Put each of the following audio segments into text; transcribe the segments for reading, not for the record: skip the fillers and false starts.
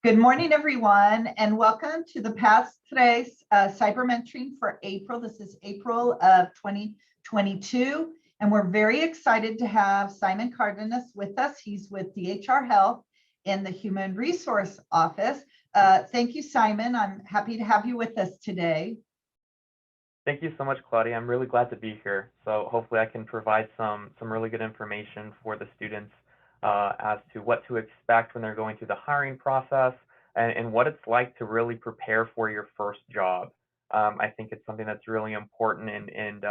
Good morning, everyone, and welcome to the TRES Cybermentoring for April. This is April of 2022, and we're very excited to have Simon Cardenas with us. He's with DHR Health in the Human Resource Office. Thank you, Simon. I'm happy to have you with us today. Thank you so much, Claudia. I'm really glad to be here. So hopefully I can provide some really good information for the students as to what to expect when they're going through the hiring process and what it's like to really prepare for your first job. I think it's something that's really important in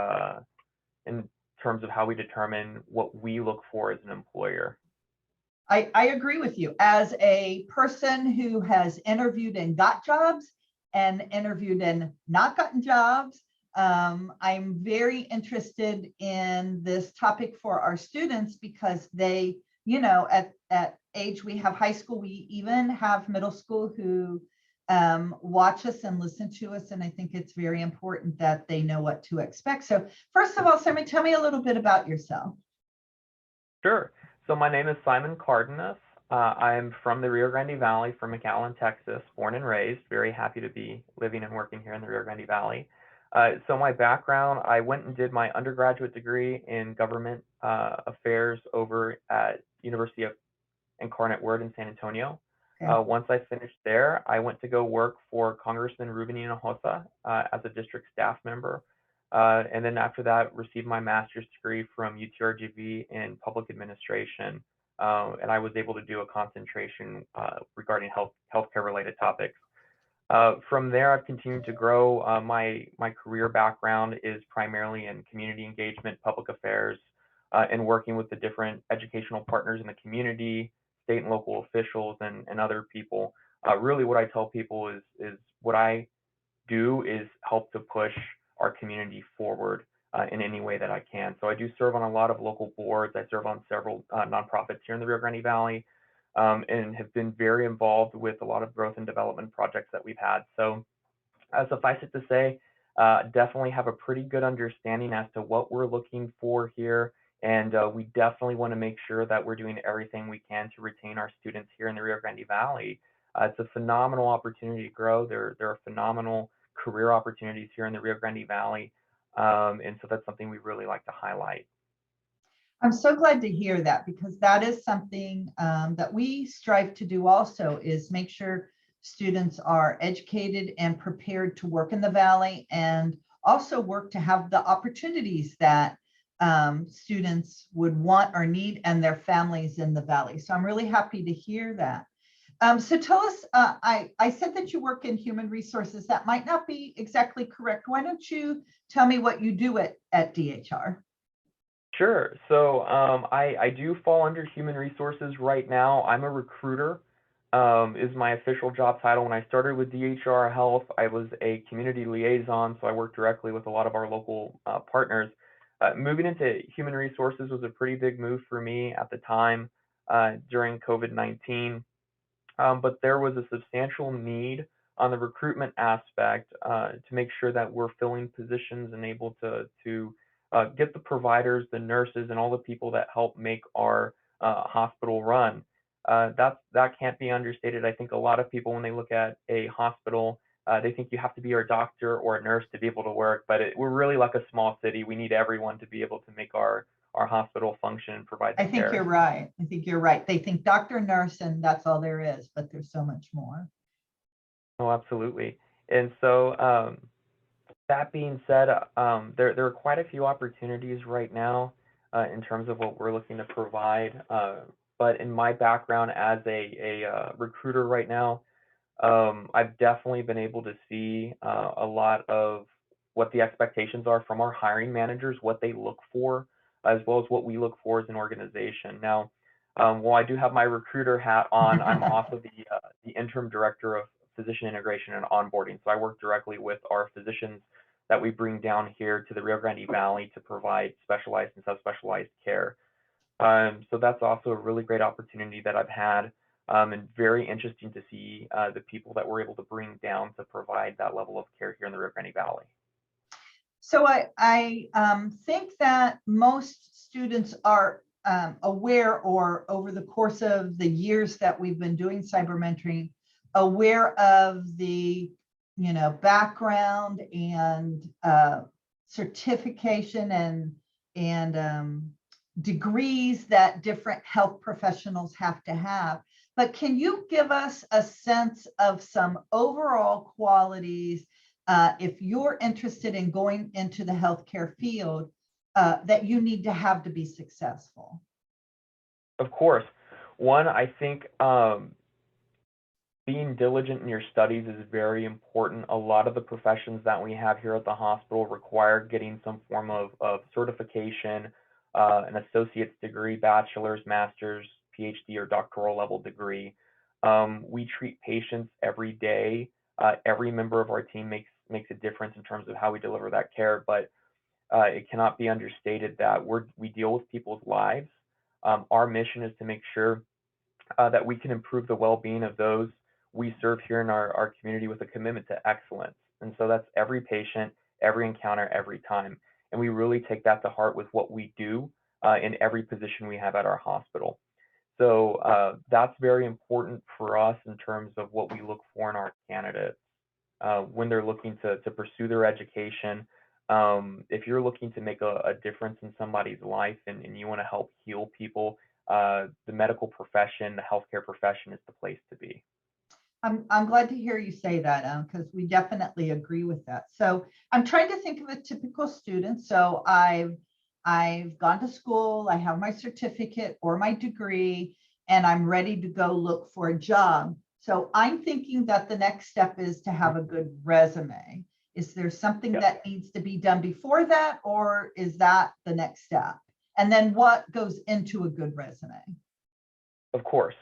terms of how we determine what we look for as an employer. I agree with you. As a person who has interviewed and got jobs and interviewed and not gotten jobs, I'm very interested in this topic for our students because they, you know, at age, we have high school, we even have middle school who watch us and listen to us. And I think it's very important that they know what to expect. So first of all, Simon, tell me a little bit about yourself. Sure. So my name is Simon Cardenas. I'm from the Rio Grande Valley, from McAllen, Texas, born and raised. Very happy to be living and working here in the Rio Grande Valley. So my background, I went and did my undergraduate degree in government affairs over at University of Incarnate Word in San Antonio. Okay. Once I finished there, I went to go work for Congressman Ruben Hinojosa as a district staff member. And then after that, received my master's degree from UTRGV in public administration. And I was able to do a concentration regarding healthcare related topics. From there, I've continued to grow. My career background is primarily in community engagement, public affairs, and working with the different educational partners in the community, state and local officials, and other people. Really, what I tell people is what I do is help to push our community forward in any way that I can. So I do serve on a lot of local boards. I serve on several nonprofits here in the Rio Grande Valley. And have been very involved with a lot of growth and development projects that we've had. So suffice it to say, definitely have a pretty good understanding as to what we're looking for here. And we definitely want to make sure that we're doing everything we can to retain our students here in the Rio Grande Valley. It's a phenomenal opportunity to grow. There are phenomenal career opportunities here in the Rio Grande Valley. And so that's something we really like to highlight. I'm so glad to hear that, because that is something that we strive to do also, is make sure students are educated and prepared to work in the Valley, and also work to have the opportunities that students would want or need, and their families in the Valley. So I'm really happy to hear that. So tell us, I said that you work in human resources. That might not be exactly correct. Why don't you tell me what you do at DHR? Sure. So I do fall under human resources right now. I'm a recruiter, is my official job title. When I started with DHR Health, I was a community liaison, so I worked directly with a lot of our local partners. Moving into human resources was a pretty big move for me at the time during COVID-19, but there was a substantial need on the recruitment aspect to make sure that we're filling positions and able to get the providers, the nurses, and all the people that help make our hospital run. That can't be understated. I think a lot of people, when they look at a hospital, they think you have to be a doctor or a nurse to be able to work, but we're really like a small city. We need everyone to be able to make our hospital function and provide the care. I think you're right. I think you're right. They think doctor, nurse, and that's all there is, but there's so much more. Oh, absolutely. And so that being said, there are quite a few opportunities right now in terms of what we're looking to provide. But in my background as a recruiter right now, I've definitely been able to see a lot of what the expectations are from our hiring managers, what they look for, as well as what we look for as an organization. Now, while I do have my recruiter hat on, I'm also the interim director of physician integration and onboarding. So I work directly with our physicians that we bring down here to the Rio Grande Valley to provide specialized and subspecialized care. So that's also a really great opportunity that I've had, and very interesting to see the people that we're able to bring down to provide that level of care here in the Rio Grande Valley. So I think that most students are aware, or over the course of the years that we've been doing cyber mentoring, aware of the, background and certification and degrees that different health professionals have to have. But can you give us a sense of some overall qualities, if you're interested in going into the healthcare field, that you need to have to be successful? Of course. One, I think being diligent in your studies is very important. A lot of the professions that we have here at the hospital require getting some form of certification, an associate's degree, bachelor's, master's, PhD, or doctoral level degree. We treat patients every day. Every member of our team makes a difference in terms of how we deliver that care, but it cannot be understated that we deal with people's lives. Our mission is to make sure that we can improve the well-being of those we serve here in our community with a commitment to excellence. And so that's every patient, every encounter, every time. And we really take that to heart with what we do in every position we have at our hospital. So that's very important for us in terms of what we look for in our candidates when they're looking to pursue their education. If you're looking to make a difference in somebody's life and you want to help heal people, the medical profession, the healthcare profession is the place to be. I'm glad to hear you say that, because we definitely agree with that. So I'm trying to think of a typical student. So I've gone to school, I have my certificate or my degree, and I'm ready to go look for a job. So I'm thinking that the next step is to have a good resume. Is there something that needs to be done before that, or is that the next step? And then what goes into a good resume? Of course.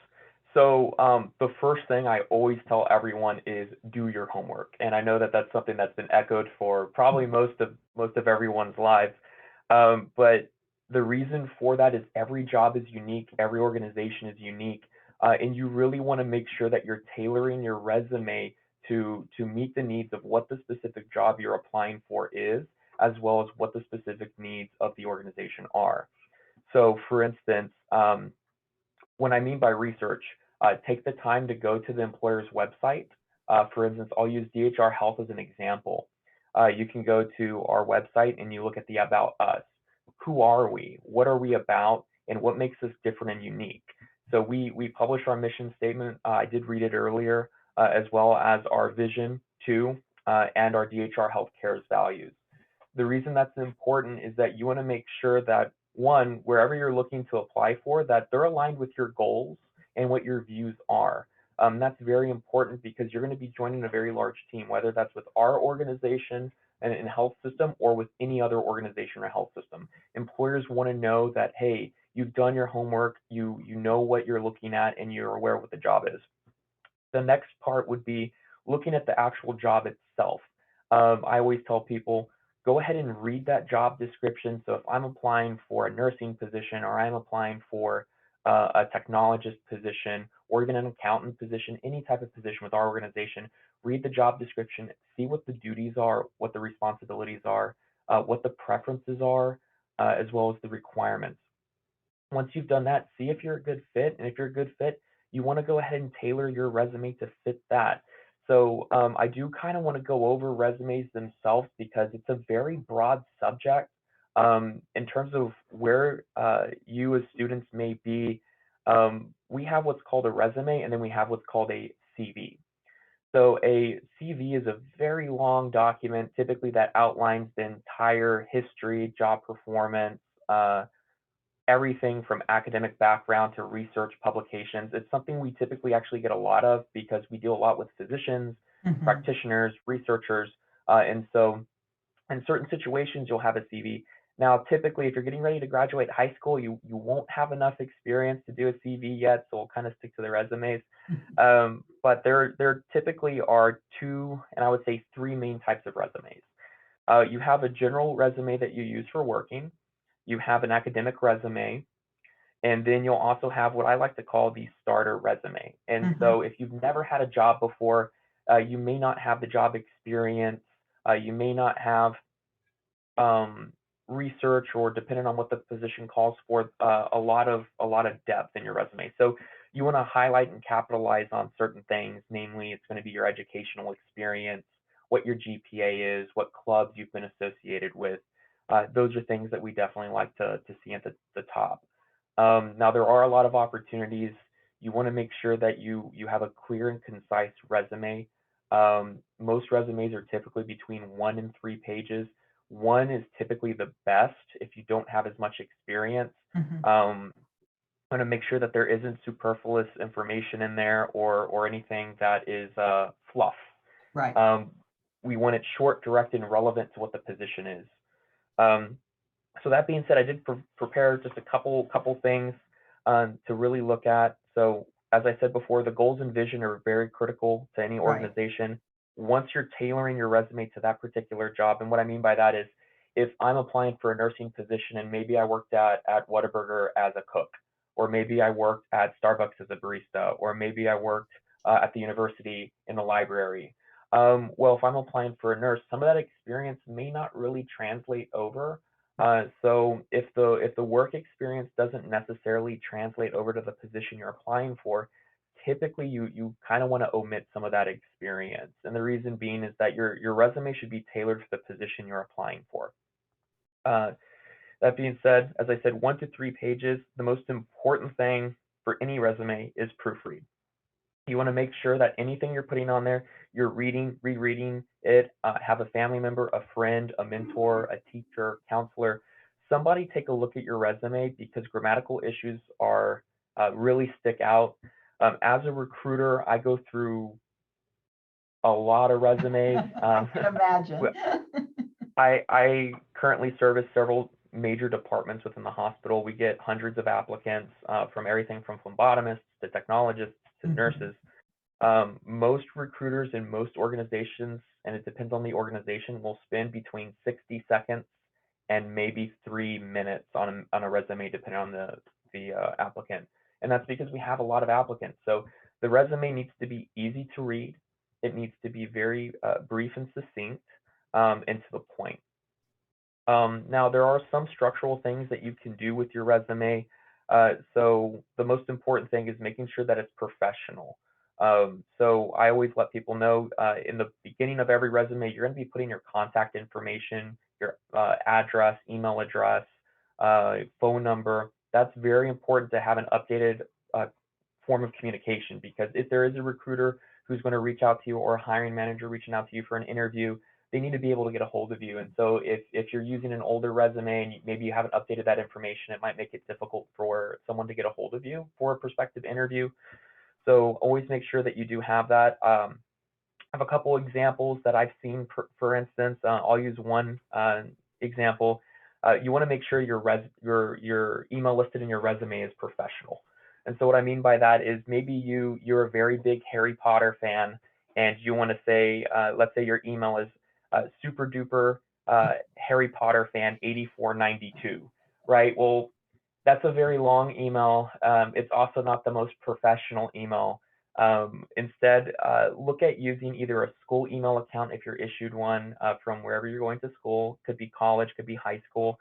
So the first thing I always tell everyone is do your homework. And I know that that's something that's been echoed for probably most of everyone's lives. But the reason for that is every job is unique, every organization is unique, and you really want to make sure that you're tailoring your resume to meet the needs of what the specific job you're applying for is, as well as what the specific needs of the organization are. So for instance, when I mean by research, take the time to go to the employer's website. For instance, I'll use DHR Health as an example. You can go to our website and you look at the About Us. Who are we? What are we about? And what makes us different and unique? So we publish our mission statement. I did read it earlier, as well as our vision too, and our DHR Health Care's values. The reason that's important is that you want to make sure that one, wherever you're looking to apply for, that they're aligned with your goals and what your views are. That's very important because you're going to be joining a very large team, whether that's with our organization and health system or with any other organization or health system. Employers want to know that, hey, you've done your homework, you know what you're looking at, and you're aware of what the job is. The next part would be looking at the actual job itself. I always tell people, go ahead and read that job description. So if I'm applying for a nursing position or I'm applying for a technologist position or even an accountant position, any type of position with our organization, read the job description, see what the duties are, what the responsibilities are, what the preferences are, as well as the requirements. Once you've done that, see if you're a good fit. And if you're a good fit, you want to go ahead and tailor your resume to fit that. So I do kind of want to go over resumes themselves because it's a very broad subject in terms of where you as students may be. We have what's called a resume, and then we have what's called a CV. So a CV is a very long document, typically that outlines the entire history, job performance, everything from academic background to research publications. It's something we typically actually get a lot of because we deal a lot with physicians, practitioners, researchers, and so in certain situations, you'll have a CV. Now, typically, if you're getting ready to graduate high school, you won't have enough experience to do a CV yet, so we'll kind of stick to the resumes. But there typically are two, and I would say three main types of resumes. You have a general resume that you use for working. You have an academic resume, and then you'll also have what I like to call the starter resume. And so if you've never had a job before, you may not have the job experience, you may not have research, or depending on what the position calls for, a lot of depth in your resume. So you want to highlight and capitalize on certain things, namely it's going to be your educational experience, what your GPA is, what clubs you've been associated with. Those are things that we definitely like to see at the top. Now, there are a lot of opportunities. You want to make sure that you have a clear and concise resume. Most resumes are typically between 1 and 3 pages. One is typically the best if you don't have as much experience. Mhm. Want to make sure that there isn't superfluous information in there or anything that is fluff. Right. We want it short, direct, and relevant to what the position is. Um, so that being said, I did prepare just a couple things to really look at. So as I said before, the goals and vision are very critical to any Right. organization. Once you're tailoring your resume to that particular job, and what I mean by that is, if I'm applying for a nursing position and maybe I worked at Whataburger as a cook, or maybe I worked at Starbucks as a barista, or maybe I worked at the university in the library. Well, if I'm applying for a nurse, some of that experience may not really translate over. So if the work experience doesn't necessarily translate over to the position you're applying for, typically you kind of want to omit some of that experience. And the reason being is that your resume should be tailored to the position you're applying for. That being said, as I said, 1 to 3 pages. The most important thing for any resume is proofread. You want to make sure that anything you're putting on there, you're reading, rereading it, have a family member, a friend, a mentor, a teacher, counselor, somebody take a look at your resume, because grammatical issues are really stick out. As a recruiter, I go through a lot of resumes. I can imagine. I currently service several major departments within the hospital. We get hundreds of applicants from everything from phlebotomists to technologists to Mhm. nurses. Most recruiters in most organizations, and it depends on the organization, will spend between 60 seconds and maybe 3 minutes on a resume, depending on the applicant. And that's because we have a lot of applicants. So the resume needs to be easy to read. It needs to be very brief and succinct, and to the point. Now, there are some structural things that you can do with your resume. So the most important thing is making sure that it's professional. So I always let people know in the beginning of every resume, you're going to be putting your contact information, your address, email address, phone number. That's very important to have an updated form of communication, because if there is a recruiter who's going to reach out to you, or a hiring manager reaching out to you for an interview, they need to be able to get a hold of you. And so if you're using an older resume and maybe you haven't updated that information, it might make it difficult for someone to get a hold of you for a prospective interview. So always make sure that you do have that. I have a couple examples that I've seen. For instance, I'll use one example. You want to make sure your email listed in your resume is professional. And so what I mean by that is, maybe you're a very big Harry Potter fan, and you want to say, let's say your email is super duper Harry Potter fan 8492, right? Well, that's a very long email. It's also not the most professional email. Instead, look at using either a school email account if you're issued one from wherever you're going to school. Could be college, could be high school.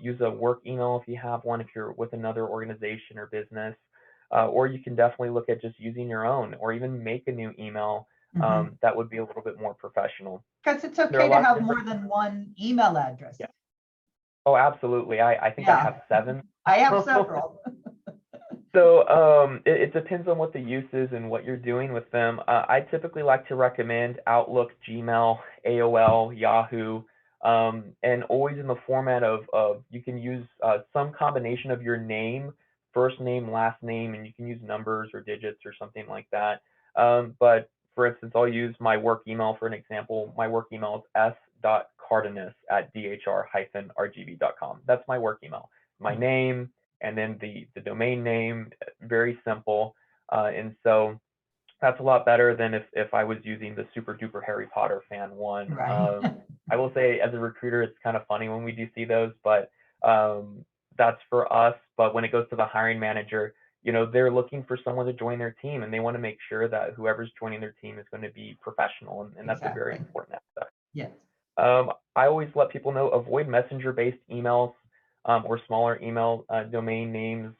Use a work email if you have one, if you're with another organization or business. Or you can definitely look at just using your own, or even make a new email Mhm. that would be a little bit more professional. Because it's There are a okay to lot of have more different. than one email address. Yeah. Oh, absolutely. I think I Yeah, have 7. I have several. So it depends on what the use is and what you're doing with them. I typically like to recommend Outlook, Gmail, AOL, Yahoo, and always in the format of you can use some combination of your name, first name, last name, and you can use numbers or digits or something like that. But for instance, I'll use my work email for an example. My work email is s.cardenas@dhr-rgv.com. That's my work email. My name, and then the domain name, very simple. And so that's a lot better than if I was using the super duper Harry Potter fan one. Right. I will say, as a recruiter, it's kind of funny when we do see those, but that's for us. But when it goes to the hiring manager, they're looking for someone to join their team, and they want to make sure that whoever's joining their team is going to be professional, and that's a very Exactly. important aspect. Yes. I always let people know, avoid messenger-based emails or smaller email domain names.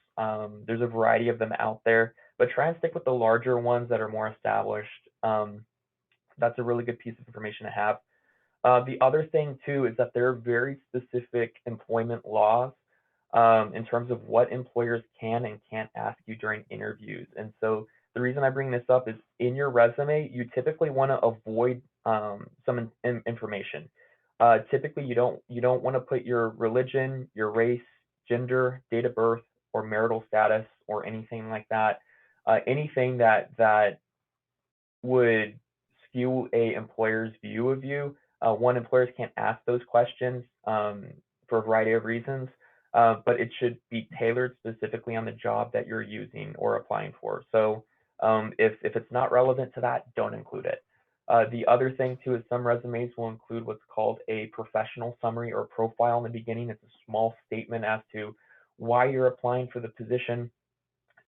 There's a variety of them out there. but try and stick with the larger ones that are more established. That's a really good piece of information to have. The other thing too is that there are very specific employment laws in terms of what employers can and can't ask you during interviews. And so the reason I bring this up is in your resume, you typically want to avoid some information. Typically, you don't want to put your religion, your race, gender, date of birth, or marital status, or anything like that. Anything that would skew a employer's view of you. One, employers can't ask those questions for a variety of reasons, but it should be tailored specifically on the job that you're using or applying for. So if it's not relevant to that, don't include it. The other thing too is some resumes will include what's called a professional summary or profile in the beginning. It's a small statement as to why you're applying for the position.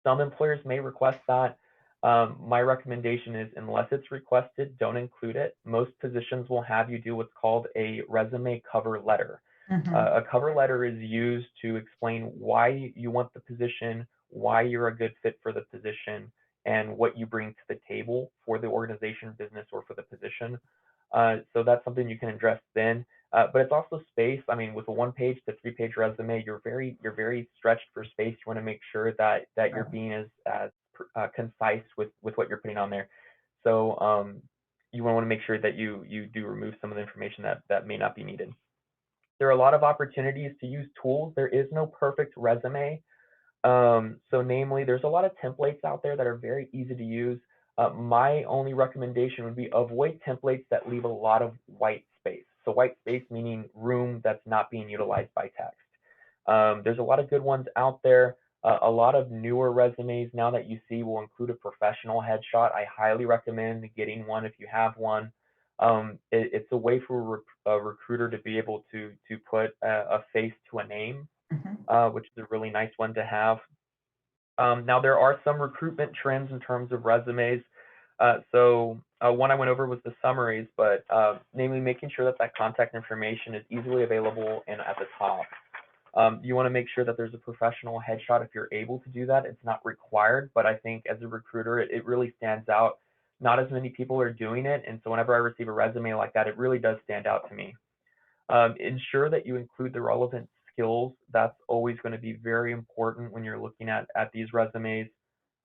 Some employers may request that. My recommendation is, unless it's requested, don't include it. Most positions will have you do what's called a resume cover letter. A cover letter is used to explain why you want the position, why you're a good fit for the position, and what you bring to the table for the organization, business, or for the position. So that's something you can address then. But it's also space. I mean, with a 1-page to 3-page resume, you're very stretched for space. You want to make sure that you're being as concise with what you're putting on there. So you want to make sure that you do remove some of the information that may not be needed. There are a lot of opportunities to use tools. There is no perfect resume. So namely, there's a lot of templates out there that are very easy to use. My only recommendation would be avoid templates that leave a lot of white space. So white space meaning room that's not being utilized by text. There's a lot of good ones out there. A lot of newer resumes now that you see will include a professional headshot. I highly recommend getting one if you have one. It's a way for a recruiter to be able to put a face to a name, which is a really nice one to have. Now, there are some recruitment trends in terms of resumes. One I went over was the summaries, but namely making sure that contact information is easily available and at the top. You want to make sure that there's a professional headshot if you're able to do that. It's not required, but I think as a recruiter, it really stands out. Not as many people are doing it, and so whenever I receive a resume like that, it really does stand out to me. Ensure that you include the relevant skills. That's always going to be very important when you're looking at these resumes.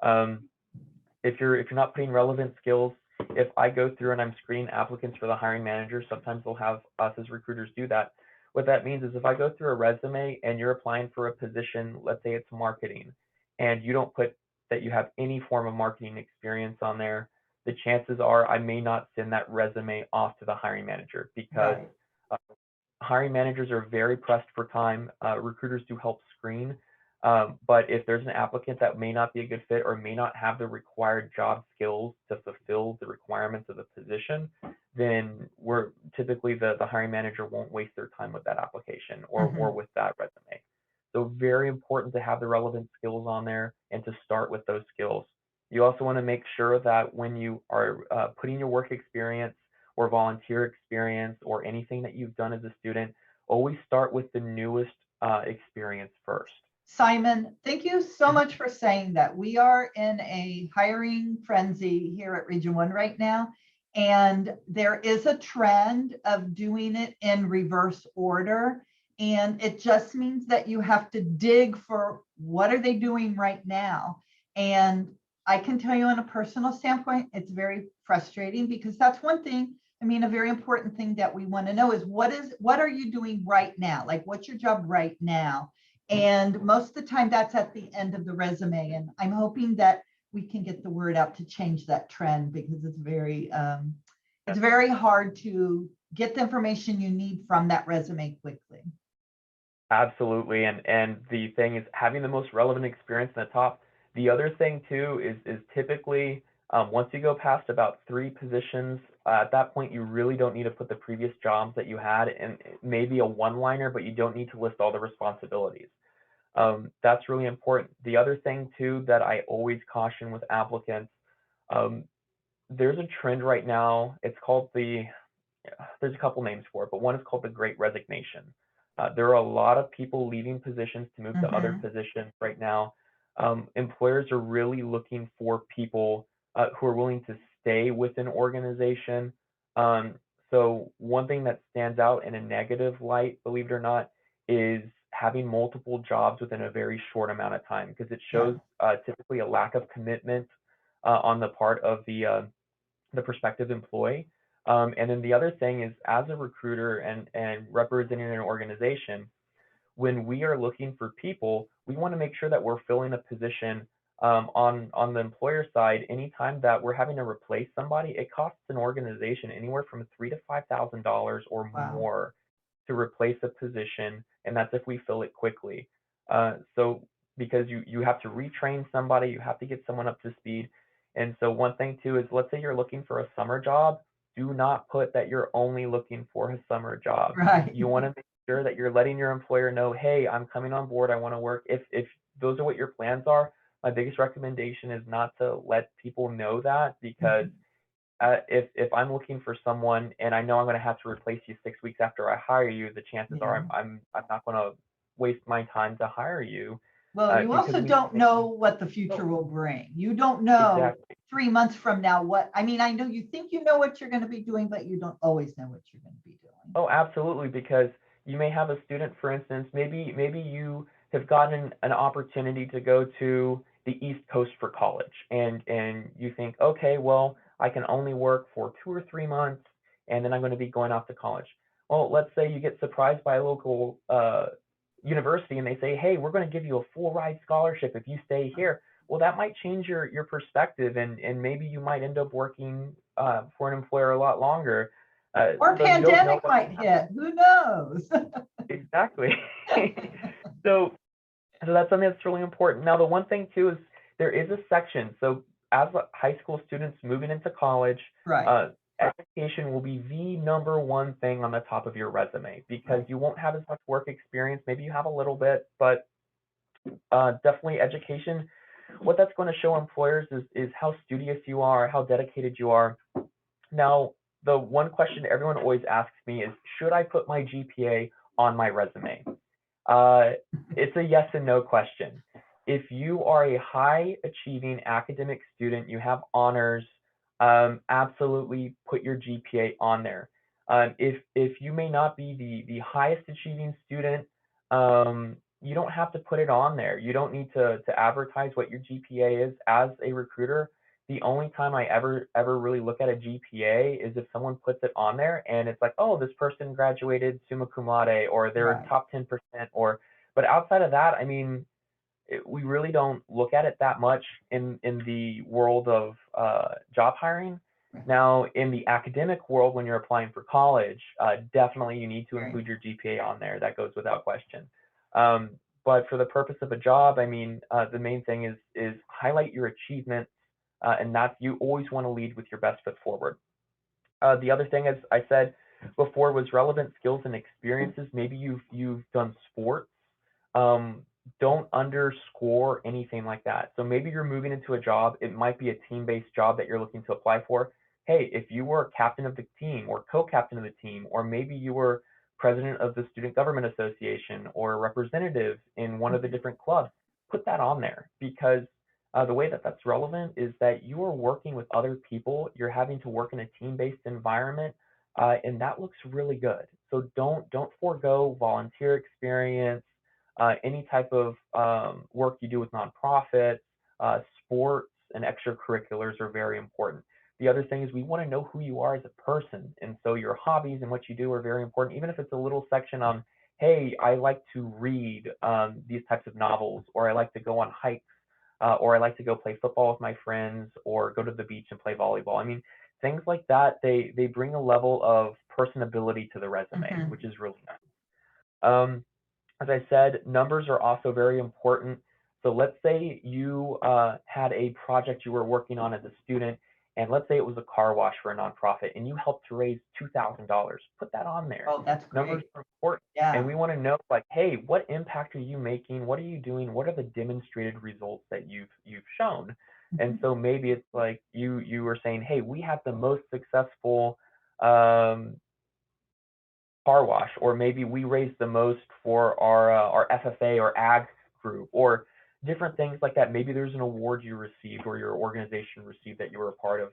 If you're not putting relevant skills, if I go through and I'm screening applicants for the hiring manager, sometimes they'll have us as recruiters do that. What that means is if I go through a resume and you're applying for a position, let's say it's marketing, and you don't put that you have any form of marketing experience on there, the chances are I may not send that resume off to the hiring manager because hiring managers are very pressed for time. Recruiters do help screen, but if there's an applicant that may not be a good fit or may not have the required job skills to fulfill the requirements of the position, then we're typically the hiring manager won't waste their time with that application or with that resume. So very important to have the relevant skills on there and to start with those skills. You also want to make sure that when you are putting your work experience or volunteer experience or anything that you've done as a student, always start with the newest experience first. Simon, thank you so much for saying that. We are in a hiring frenzy here at Region 1 right now, and there is a trend of doing it in reverse order. And it just means that you have to dig for what are they doing right now. And I can tell you on a personal standpoint, it's very frustrating because that's one thing. I mean, a very important thing that we want to know is what are you doing right now? Like, what's your job right now? And most of the time that's at the end of the resume. And I'm hoping that we can get the word out to change that trend because it's very hard to get the information you need from that resume quickly. Absolutely. And the thing is having the most relevant experience in the top. The other thing too is typically once you go past about 3 positions, at that point, you really don't need to put the previous jobs that you had and maybe a one-liner, but you don't need to list all the responsibilities. That's really important. The other thing too that I always caution with applicants, there's a trend right now. It's called there's a couple names for it, but one is called the Great Resignation. There are a lot of people leaving positions to move to other positions right now. Employers are really looking for people who are willing to stay with an organization. Um, so one thing that stands out in a negative light, believe it or not, is having multiple jobs within a very short amount of time, because it Yeah. shows typically a lack of commitment on the part of the prospective employee. And then the other thing is, as a recruiter and representing an organization, when we are looking for people, we want to make sure that we're filling a position on the employer side. Anytime that we're having to replace somebody, it costs an organization anywhere from $3,000 to $5,000 or Wow. more to replace a position, and that's if we fill it quickly. So because you have to retrain somebody, you have to get someone up to speed. And so one thing too is, let's say you're looking for a summer job, do not put that you're only looking for a summer job. Right. You want to make sure that you're letting your employer know, hey, I'm coming on board, I want to work. If those are what your plans are, my biggest recommendation is not to let people know that, because Mhm. if I'm looking for someone and I know I'm going to have to replace you 6 weeks after I hire you, the chances Yeah. are I'm not going to waste my time to hire you Well, you because also we don't know what the future will bring. You don't know exactly. 3 months from now what, I mean, I know you think you know what you're going to be doing, but you don't always know what you're going to be doing. Oh, absolutely, because you may have a student, for instance, maybe you have gotten an opportunity to go to the East Coast for college, and you think, okay, well, I can only work for 2 or 3 months, and then I'm going to be going off to college. Well, let's say you get surprised by a local university, and they say, hey, we're going to give you a full ride scholarship if you stay here. Well, that might change your perspective, and maybe you might end up working for an employer a lot longer. Or So you don't know pandemic what might hit. Who knows? exactly. so, so that's something that's really important. Now, the one thing too is there is a section. So as high school students moving into college, Right. uh, education will be the number one thing on the top of your resume, because Right. you won't have as much work experience. Maybe you have a little bit, but definitely education. What that's going to show employers is how studious you are, how dedicated you are. Now, the one question everyone always asks me is, should I put my GPA on my resume? Uh, it's a yes and no question. If you are a high achieving academic student, you have honors, absolutely put your GPA on there. If you may not be the highest achieving student, you don't have to put it on there. You don't need to advertise what your GPA is as a recruiter. The only time I ever really look at a GPA is if someone puts it on there and it's like, oh, this person graduated summa cum laude, or they're Right. top 10%, or but outside of that, I mean, we really don't look at it that much in the world of job hiring. Right. Now, in the academic world, when you're applying for college, definitely you need to Very include your GPA on there. That goes without question. Um, but for the purpose of a job, I mean, the main thing is highlight your achievements, and that you always want to lead with your best foot forward. The other thing, as I said before, was relevant skills and experiences. Maybe you've done sports. Um, don't underscore anything like that. So maybe you're moving into a job. It might be a team-based job that you're looking to apply for. Hey, if you were captain of the team or co-captain of the team, or maybe you were president of the Student Government Association or a representative in one of the different clubs, put that on there, because the way that that's relevant is that you are working with other people. You're having to work in a team-based environment, and that looks really good. So don't forego volunteer experience, any type of work you do with nonprofits, sports, and extracurriculars are very important. The other thing is we want to know who you are as a person, and so your hobbies and what you do are very important. Even if it's a little section on, hey, I like to read these types of novels, or I like to go on hikes, or I like to go play football with my friends, or go to the beach and play volleyball. I mean, things like that, they bring a level of personability to the resume, Mhm. which is really nice. Um, as I said, numbers are also very important. So let's say you had a project you were working on as a student, and let's say it was a car wash for a nonprofit, and you helped to raise $2,000. Put that on there. Oh, that's Numbers great. are important, and Yeah. we want to know, like, hey, what impact are you making? What are you doing? What are the demonstrated results that you've shown? And Mhm. so maybe it's like you were saying, hey, we had the most successful um, car wash, or maybe we raised the most for our FFA or ag group, or different things like that. Maybe there's an award you received or your organization received that you were a part of.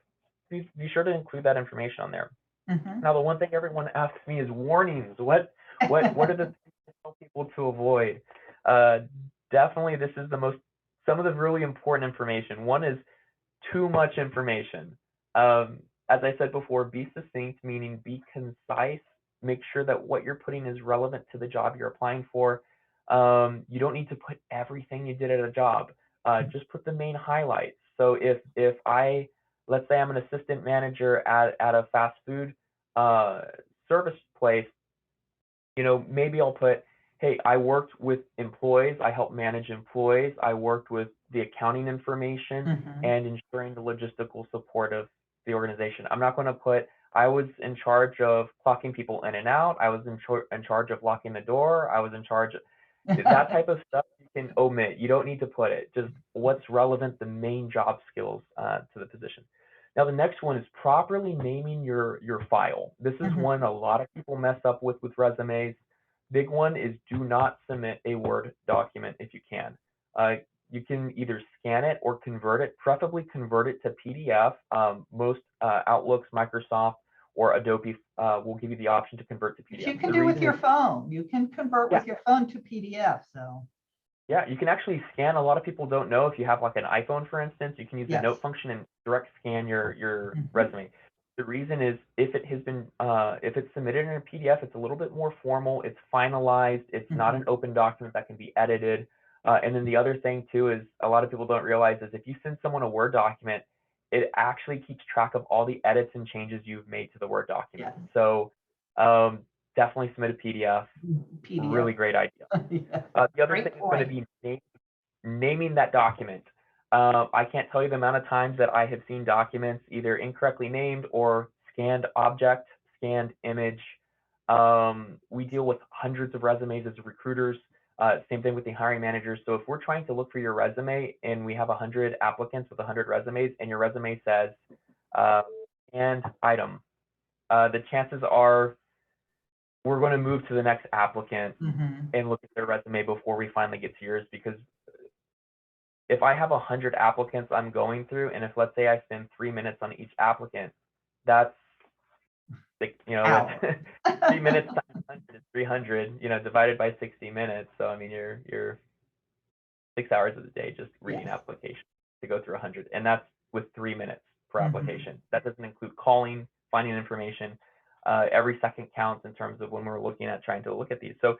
Be sure to include that information on there. Mhm. Now, the one thing everyone asks me is warnings. What are the things to tell people to avoid? Definitely, this is some of the really important information. One is too much information. As I said before, be succinct, meaning be concise. Make sure that what you're putting is relevant to the job you're applying for. You don't need to put everything you did at a job. Just put the main highlights. So if let's say I'm an assistant manager at a fast food service place, maybe I'll put, hey, I worked with employees, I helped manage employees, I worked with the accounting information Mhm. and ensuring the logistical support of the organization. I'm not going to put, I was in charge of clocking people in and out, I was in charge of locking the door, I was in charge of that type of stuff. You can omit. You don't need to put it. Just what's relevant, the main job skills to the position. Now, the next one is properly naming your file. This is Mhm. one a lot of people mess up with resumes. Big one is do not submit a Word document if you can. You can either scan it or convert it, preferably convert it to PDF. Most Outlooks, Microsoft, or Adobe will give you the option to convert to Which you PDF. can The do with reason your is, phone. You can convert yeah, with your phone to PDF. So yeah, you can actually scan. A lot of people don't know if you have like an iPhone, for instance, you can use the yes. note function and direct scan your Mhm. resume. The reason is if it's submitted in a PDF, it's a little bit more formal. It's finalized. It's not an Mhm. open document that can be edited. And then the other thing too is a lot of people don't realize is if you send someone a Word document, it actually keeps track of all the edits and changes you've made to the Word document. Yeah. So definitely submit a PDF. PDF. Really great idea. Yeah. The other thing Great is going to point. be naming that document. I can't tell you the amount of times that I have seen documents either incorrectly named or scanned object, scanned image. We deal with hundreds of resumes as recruiters. Same thing with the hiring managers. So if we're trying to look for your resume and we have 100 applicants with 100 resumes and your resume says scanned item, the chances are we're going to move to the next applicant Mhm. and look at their resume before we finally get to yours, because if I have 100 applicants I'm going through, and if let's say I spend 3 minutes on each applicant, that's like, Hour. that's 3 minutes times 100 is 300, divided by 60 minutes. So I mean, you're 6 hours of the day just reading Yes. applications to go through 100, and that's with 3 minutes per Mhm. application. That doesn't include calling, finding information. Every second counts in terms of when we're looking at trying to look at these. So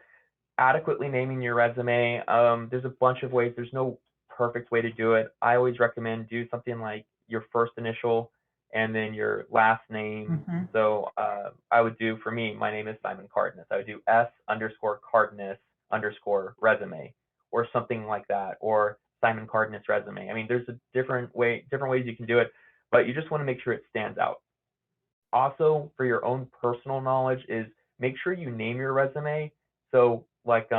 adequately naming your resume. There's a bunch of ways. There's no perfect way to do it. I always recommend do something like your first initial and then your last name. Mhm. So I would do, for me, my name is Simon Cardenas. I would do S_Cardenas_resume or something like that, or Simon Cardenas resume. I mean, there's a different ways you can do it, but you just want to make sure it stands out. Also, for your own personal knowledge, is make sure you name your resume. So like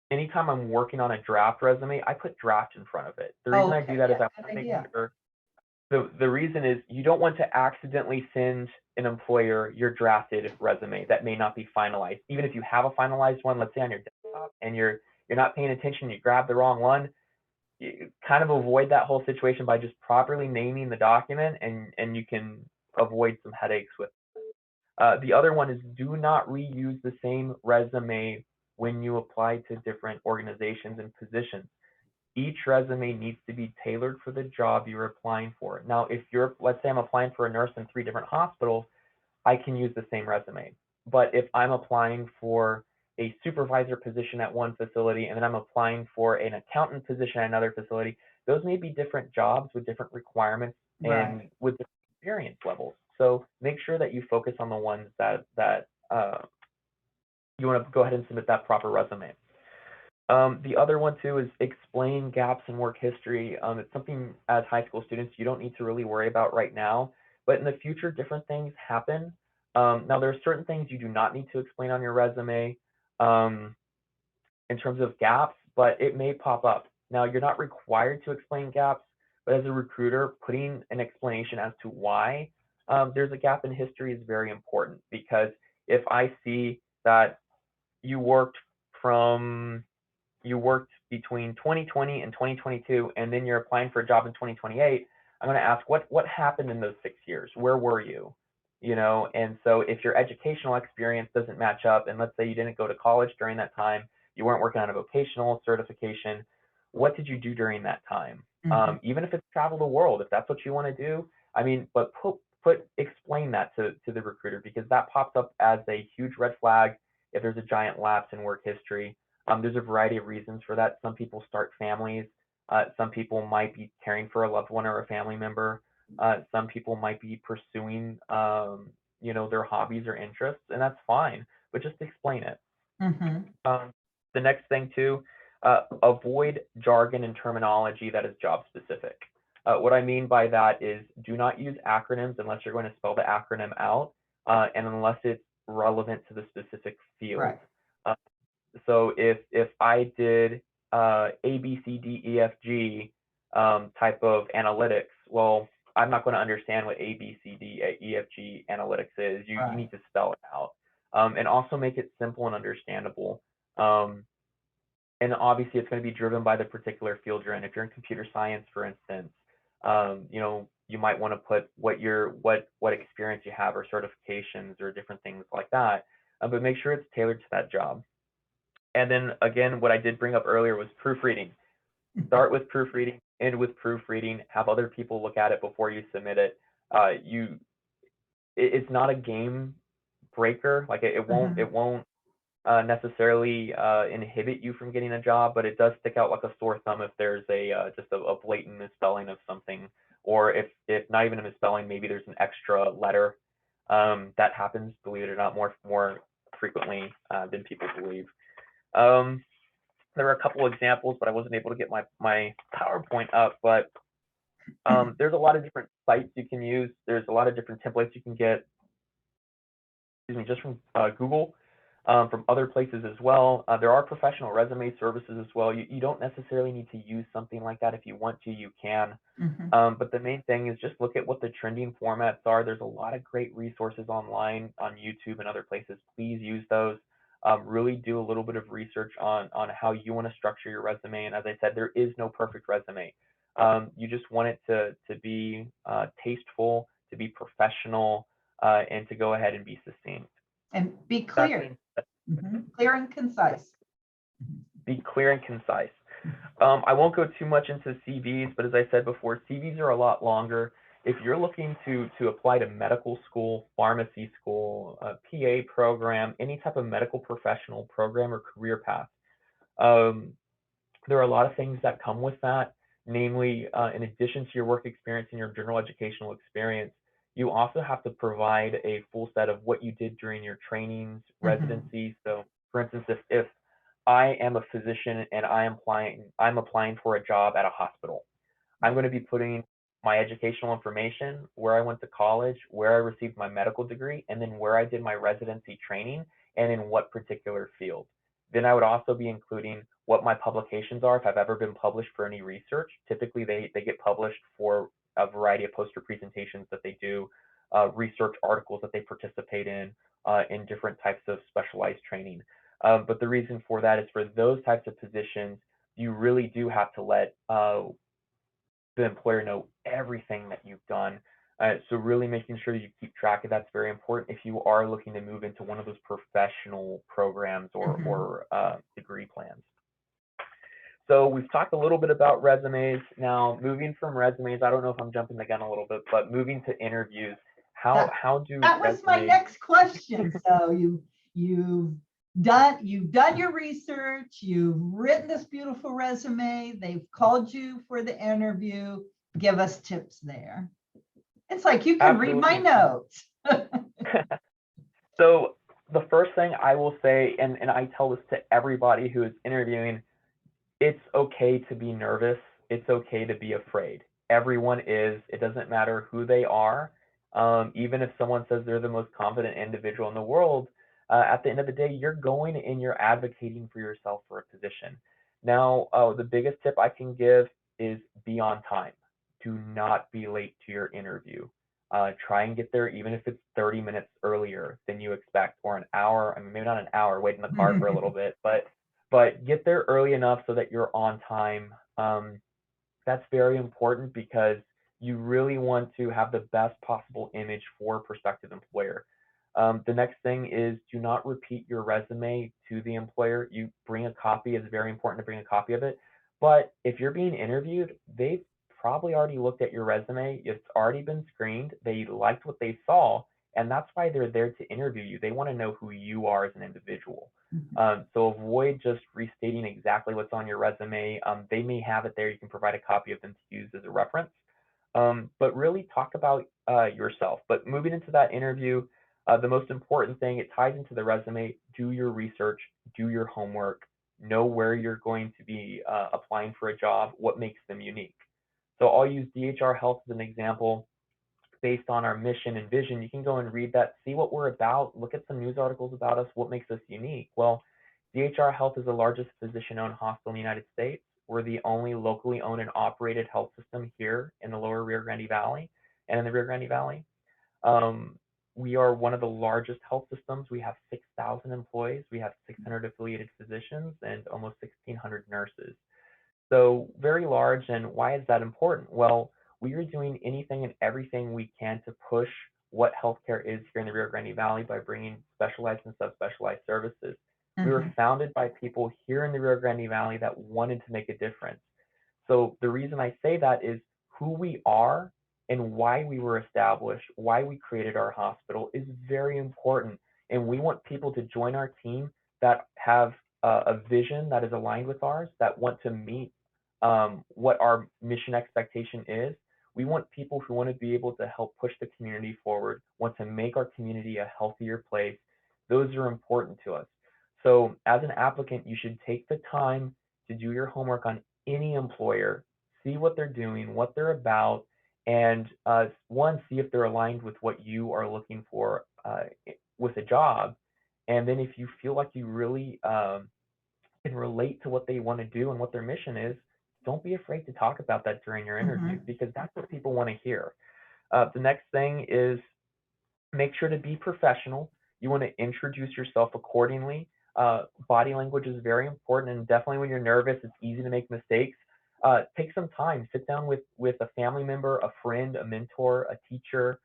anytime I'm working on a draft resume, I put draft in front of it. The reason I do Okay. that is Yeah. I want Good to make idea. sure, the reason is you don't want to accidentally send an employer your drafted resume that may not be finalized. Even if you have a finalized one, let's say on your desktop, and you're not paying attention, you grab the wrong one, you kind of avoid that whole situation by just properly naming the document, and you can avoid some headaches with. The other one is do not reuse the same resume when you apply to different organizations and positions. Each resume needs to be tailored for the job you're applying for. Now, if let's say I'm applying for a nurse in 3 different hospitals, I can use the same resume. But if I'm applying for a supervisor position at one facility and then I'm applying for an accountant position at another facility, those may be different jobs with different requirements and Right. with different experience levels. So make sure that you focus on the ones that you want to go ahead and submit that proper resume. The other one too is explain gaps in work history. It's something as high school students you don't need to really worry about right now, but in the future different things happen. Now there are certain things you do not need to explain on your resume in terms of gaps, but it may pop up. Now you're not required to explain gaps, but as a recruiter, putting an explanation as to why there's a gap in history is very important, because if I see that you worked from you worked between 2020 and 2022, and then you're applying for a job in 2028, I'm going to ask what happened in those 6 years? Where were you? You know, and so if your educational experience doesn't match up, and let's say you didn't go to college during that time, you weren't working on a vocational certification, what did you do during that time? Mhm. Even if it's travel the world, if that's what you want to do, I mean, but explain that to the recruiter, because that pops up as a huge red flag if there's a giant lapse in work history. There's a variety of reasons for that. Some people start families. Some people might be caring for a loved one or a family member. Some people might be pursuing, you know, their hobbies or interests, and that's fine. But just explain it. Mhm. The next thing too, avoid jargon and terminology that is job specific. What I mean by that is do not use acronyms unless you're going to spell the acronym out, and unless it's relevant to the specific field. Right. Uh, so if I did A, B, C, D, E, F, G type of analytics, well, I'm not going to understand what A, B, C, D, E, F, G analytics is. You Right. need to spell it out, and also make it simple and understandable. Um, and obviously it's going to be driven by the particular field you're in. If you're in computer science, for instance, you know, you might want to put what experience you have or certifications or different things like that, but make sure it's tailored to that job. And then again, what I did bring up earlier was proofreading. Start with proofreading, end with proofreading, have other people look at it before you submit it. It's not a game breaker. Like Mhm. it won't necessarily inhibit you from getting a job, but it does stick out like a sore thumb if there's just a blatant misspelling of something, or if not even a misspelling, maybe there's an extra letter. That happens, believe it or not, more frequently than people believe. There are a couple examples, but I wasn't able to get my PowerPoint up. But there's a lot of different sites you can use. There's a lot of different templates you can get, excuse me, just from Google, from other places as well. There are professional resume services as well. You don't necessarily need to use something like that. If you want to, you can. Mhm. But the main thing is just look at what the trending formats are. There's a lot of great resources online on YouTube and other places. Please use those. Really do a little bit of research on how you want to structure your resume. And as I said, there is no perfect resume. You just want it to be tasteful, to be professional, and to go ahead and be succinct. And be That clear. being Mhm. Clear and concise. be clear and concise. I won't go too much into CVs, but as I said before, CVs are a lot longer. If you're looking to apply to medical school, pharmacy school, a PA program, any type of medical professional program or career path, um, there are a lot of things that come with that. Namely, in addition to your work experience and your general educational experience, you also have to provide a full set of what you did during your trainings, Mhm. residencies. So, for instance, if I am a physician and I'm applying for a job at a hospital, I'm Right. going to be putting my educational information, where I went to college, where I received my medical degree, and then where I did my residency training and in what particular field. Then I would also be including what my publications are if I've ever been published for any research. Typically, they get published for a variety of poster presentations that they do, research articles that they participate in different types of specialized training. But the reason for that is for those types of positions, you really do have to let the employer know everything that you've done. So really making sure you keep track of that's very important if you are looking to move into one of those professional programs Mhm. or degree plans. So we've talked a little bit about resumes. Now moving from resumes, I don't know if I'm jumping the gun a little bit, but moving to interviews, That how do that was my resumes? next question. So you've done your research, you've written this beautiful resume, they've called you for the interview. Give us tips there. It's like you can read my Absolutely. notes. So the first thing I will say, and I tell this to everybody who is interviewing, it's okay to be nervous. It's okay to be afraid. Everyone is. It doesn't matter who they are. Even if someone says they're the most confident individual in the world, at the end of the day, you're going and you're advocating for yourself for a position. Now, the biggest tip I can give is be on time. Do not be late to your interview. Try and get there even if it's 30 minutes earlier than you expect, or an hour. I mean, maybe not an hour, wait in the car for a little bit, but but get there early enough so that you're on time. That's very important because you really want to have the best possible image for a prospective employer. The next thing is do not repeat your resume to the employer. You bring a copy. It's very important to bring a copy of it. But if you're being interviewed, they've probably already looked at your resume. It's already been screened. They liked what they saw, and that's why they're there to interview you. They want to know who you are as an individual. Mhm. So avoid just restating exactly what's on your resume. They may have it there. You can provide a copy of them to use as a reference. But really talk about yourself. But moving into that interview, the most important thing, it ties into the resume. Do your research, do your homework, know where you're going to be applying for a job, what makes them unique. So I'll use DHR Health as an example. Based on our mission and vision, you can go and read that, see what we're about, look at some news articles about us, what makes us unique. Well, DHR Health is the largest physician-owned hospital in the United States. We're the only locally owned and operated health system here in the lower Rio Grande Valley and in the Rio Grande Valley. We are one of the largest health systems. We have 6,000 employees. We have 600 affiliated physicians and almost 1,600 nurses. So very large. And why is that important? Well, we are doing anything and everything we can to push what healthcare is here in the Rio Grande Valley by bringing specialized and subspecialized services. We were Mhm. founded by people here in the Rio Grande Valley that wanted to make a difference. So the reason I say that is who we are and why we were established, why we created our hospital is very important. And we want people to join our team that have a vision that is aligned with ours, that want to meet what our mission expectation is. We want people who want to be able to help push the community forward, want to make our community a healthier place. Those are important to us. So as an applicant, you should take the time to do your homework on any employer, see what they're doing, what they're about, and one, see if they're aligned with what you are looking for with a job. And then if you feel like you really can relate to what they want to do and what their mission is, don't be afraid to talk about that during your interview Mhm. because that's what people want to hear. The next thing is make sure to be professional. You want to introduce yourself accordingly. Body language is very important, and definitely when you're nervous, it's easy to make mistakes. Take some time, sit down with a family member, a friend, a mentor, a teacher,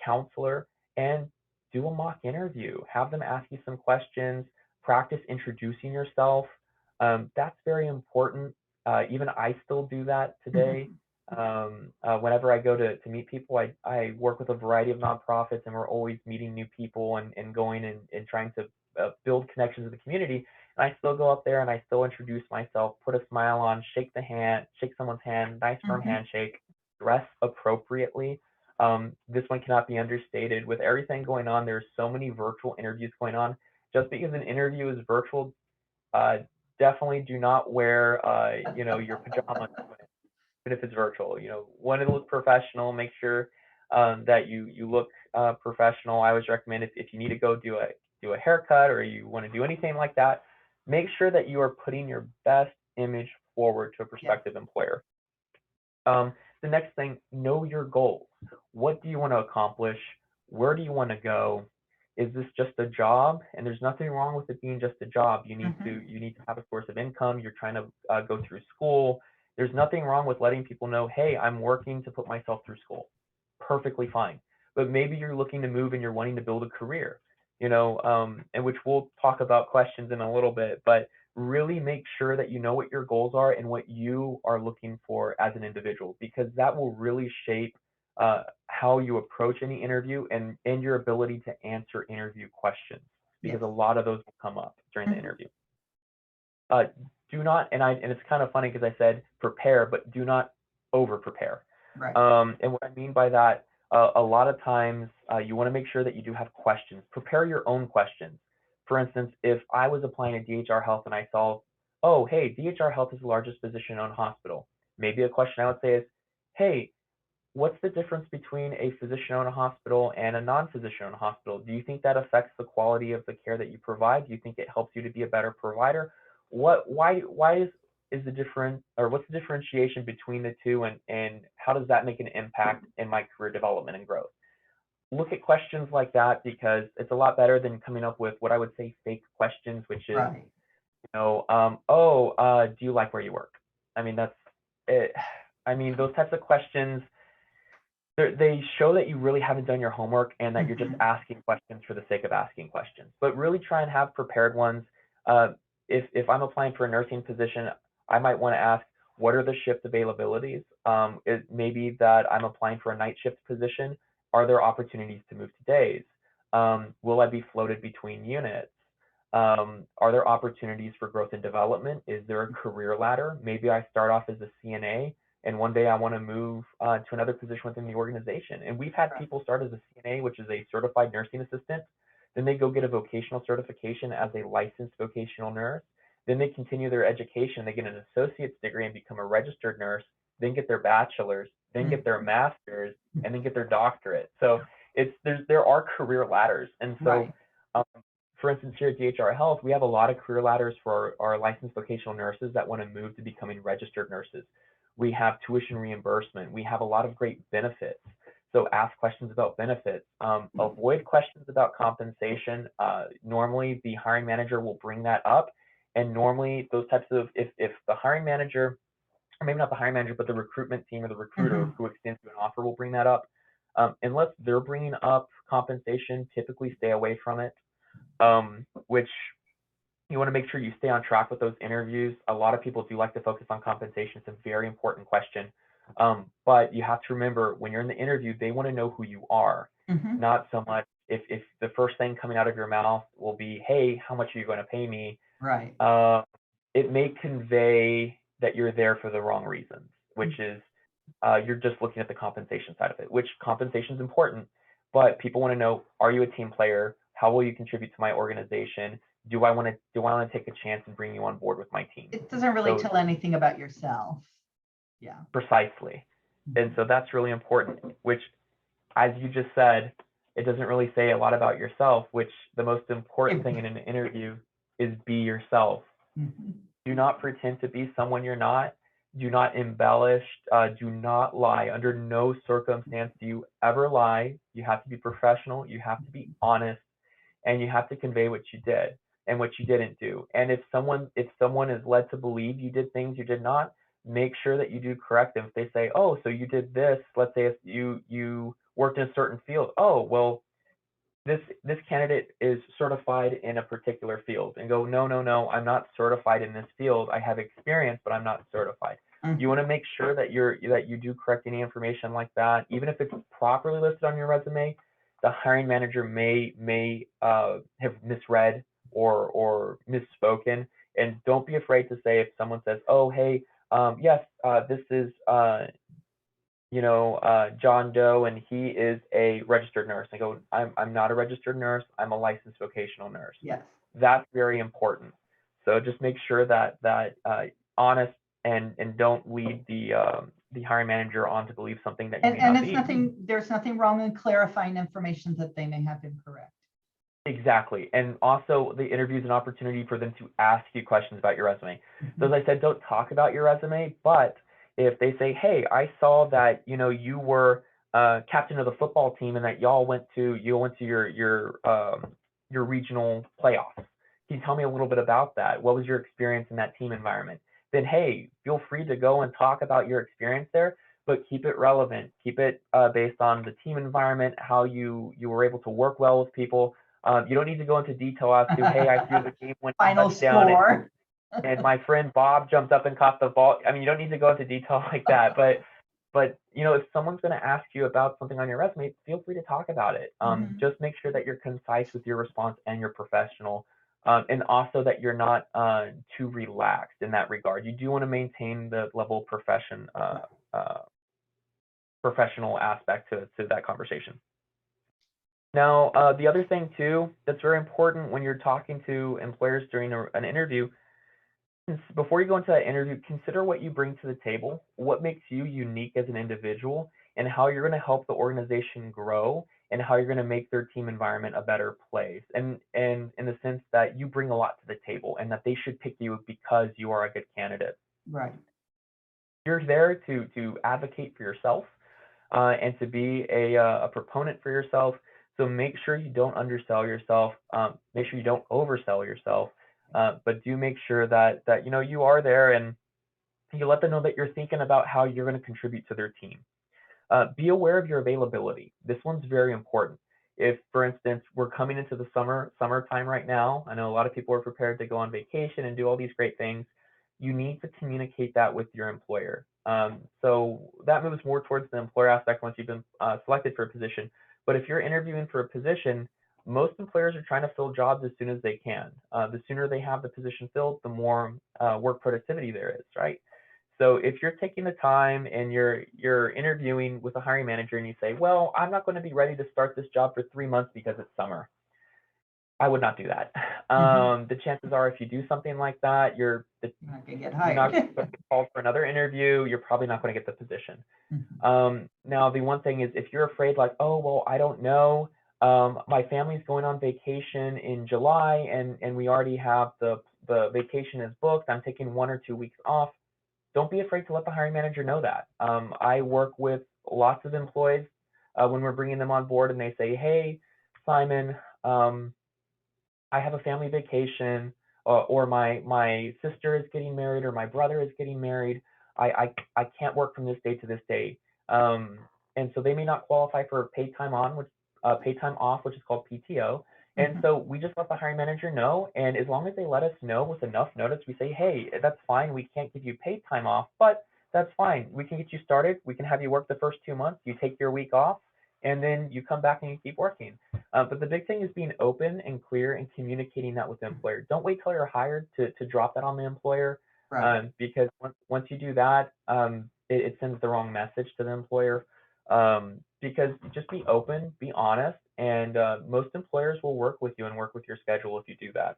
counselor, and do a mock interview. Have them ask you some questions. Practice introducing yourself. That's very important. Even I still do that today. Mhm. Whenever I go to meet people, I work with a variety of nonprofits and we're always meeting new people and going and trying to build connections with the community. And I still go up there and I still introduce myself, put a smile on, shake someone's hand, nice firm Mhm. handshake, dress appropriately. This one cannot be understated. With everything going on, there's so many virtual interviews going on. Just because an interview is virtual, uh, definitely do not wear, your pajamas if it's virtual. Want to look professional, make sure that you look professional. I always recommend if you need to go do a haircut or you want to do anything like that, make sure that you are putting your best image forward to a Yes. prospective employer. The next thing, know your goals. What do you want to accomplish? Where do you want to go? Is this just a job? And there's nothing wrong with it being just a job. You need to Mhm. you need to have a source of income. You're trying to go through school. There's nothing wrong with letting people know, hey, I'm working to put myself through school. Perfectly fine. But maybe you're looking to move and you're wanting to build a career, and which we'll talk about questions in a little bit. But really make sure that you know what your goals are and what you are looking for as an individual, because that will really shape how you approach any interview and your ability to answer interview questions, because Yes. a lot of those will come up during the Mhm. interview. Uh, do not, and it's kind of funny because I said prepare, but do not over prepare. Right. And what I mean by that, a lot of times you want to make sure that you do have questions. Prepare your own questions. For instance, if I was applying to DHR Health and I saw, oh, hey, DHR Health is the largest physician-owned hospital. Maybe a question I would say is, hey, what's the difference between a physician-owned hospital and a non-physician-owned hospital? Do you think that affects the quality of the care that you provide? Do you think it helps you to be a better provider? Why is the different, or what's the differentiation between the two, and how does that make an impact in my career development and growth? Look at questions like that because it's a lot better than coming up with what I would say fake questions, which is Right. Do you like where you work? I mean, that's it. I mean, those types of questions, they show that you really haven't done your homework and that you're just asking questions for the sake of asking questions. But really try and have prepared ones. If I'm applying for a nursing position, I might want to ask, what are the shift availabilities? It may be that I'm applying for a night shift position. Are there opportunities to move to days? Will I be floated between units? Are there opportunities for growth and development? Is there a career ladder? Maybe I start off as a CNA and one day I want to move to another position within the organization. And we've had people start as a CNA, which is a certified nursing assistant. Then they go get a vocational certification as a licensed vocational nurse. Then they continue their education. They get an associate's degree and become a registered nurse, then get their bachelor's, then get their master's, and then get their doctorate. So there are career ladders. And so, for instance, here at DHR Health, we have a lot of career ladders for our licensed vocational nurses that want to move to becoming registered nurses. We have tuition reimbursement. We have a lot of great benefits. So ask questions about benefits. Avoid questions about compensation. Normally, the hiring manager will bring that up. And normally, those types of, if the hiring manager, or maybe not the hiring manager, but the recruitment team or the recruiter who extends you an offer will bring that up. Unless they're bringing up compensation, typically stay away from it, which you want to make sure you stay on track with those interviews. A lot of people do like to focus on compensation. It's a very important question. But you have to remember, when you're in the interview, they want to know who you are, not so much if the first thing coming out of your mouth will be, hey, how much are you going to pay me? Right. It may convey that you're there for the wrong reasons, which is you're just looking at the compensation side of it, which compensation is important, but people want to know, are you a team player? How will you contribute to my organization? Do I want to take a chance and bring you on board with my team? It doesn't really tell anything about yourself. Yeah. Precisely. And so that's really important, which, as you just said, it doesn't really say a lot about yourself, which the most important thing in an interview is be yourself. Do not pretend to be someone you're not. Do not embellish. Do not lie. Under no circumstance do you ever lie. You have to be professional. You have to be honest, and you have to convey what you did and what you didn't do. And if someone is led to believe you did things you did not, make sure that you do correct them. If they say, oh, so you did this, let's say if you worked in a certain field, oh, well, this candidate is certified in a particular field, and go, no, I'm not certified in this field. I have experience, but I'm not certified. You want to make sure that you do correct any information like that, even if it's properly listed on your resume. The hiring manager may have misread or misspoken, and don't be afraid to say, if someone says, oh, hey, yes, this is John Doe, and he is a registered nurse. I go, I'm not a registered nurse. I'm a licensed vocational nurse. Yes. That's very important. So just make sure that honest and don't lead the hiring manager on to believe something that you may not be. There's nothing wrong in clarifying information that they may have incorrect. Exactly. And also, the interview is an opportunity for them to ask you questions about your resume. So as I said, don't talk about your resume, but if they say, hey, I saw that you were captain of the football team and that y'all went to your regional playoffs. Can you tell me a little bit about that? What was your experience in that team environment? Then, hey, feel free to go and talk about your experience there, but keep it relevant. Keep it based on the team environment, how you were able to work well with people. You don't need to go into detail as to, hey, I threw the game winning touchdown and my friend Bob jumped up and caught the ball. I mean, you don't need to go into detail like that, but if someone's going to ask you about something on your resume, feel free to talk about it. Just make sure that you're concise with your response and you're professional, and also that you're not too relaxed in that regard. You do want to maintain the level of professional aspect to that conversation. Now, the other thing too that's very important when you're talking to employers during an interview, before you go into that interview, consider what you bring to the table, what makes you unique as an individual, and how you're going to help the organization grow, and how you're going to make their team environment a better place. And in the sense that you bring a lot to the table, and that they should pick you because you are a good candidate. Right. You're there to advocate for yourself, and to be a proponent for yourself. So make sure you don't undersell yourself. Make sure you don't oversell yourself. But do make sure that you know you are there, and you let them know that you're thinking about how you're going to contribute to their team. Be aware of your availability. This one's very important. If, for instance, we're coming into the summertime right now, I know a lot of people are prepared to go on vacation and do all these great things. You need to communicate that with your employer. So that moves more towards the employer aspect once you've been selected for a position. But if you're interviewing for a position, most employers are trying to fill jobs as soon as they can. The sooner they have the position filled, the more work productivity there is, right? So if you're taking the time and you're interviewing with a hiring manager and you say, well, I'm not going to be ready to start this job for 3 months because it's summer, I would not do that. The chances are, if you do something like that, you're not going to get you're not hired. going to get called for another interview. You're probably not going to get the position. Now, the one thing is, if you're afraid, like, oh, well, I don't know, my family's going on vacation in July, and we already have the vacation is booked. I'm taking 1 or 2 weeks off. Don't be afraid to let the hiring manager know that. I work with lots of employees when we're bringing them on board, and they say, hey, Simon, I have a family vacation, or my sister is getting married, or my brother is getting married. I can't work from this day to this day. And so they may not qualify for paid time off, which is called PTO. And so we just let the hiring manager know. And as long as they let us know with enough notice, we say, hey, that's fine. We can't give you paid time off, but that's fine. We can get you started. We can have you work the first 2 months. You take your week off, and then you come back and you keep working. But the big thing is being open and clear and communicating that with the employer. Don't wait till you're hired to drop that on the employer, Right. because once you do that, it sends the wrong message to the employer. Because just be open, be honest, and most employers will work with you and work with your schedule if you do that.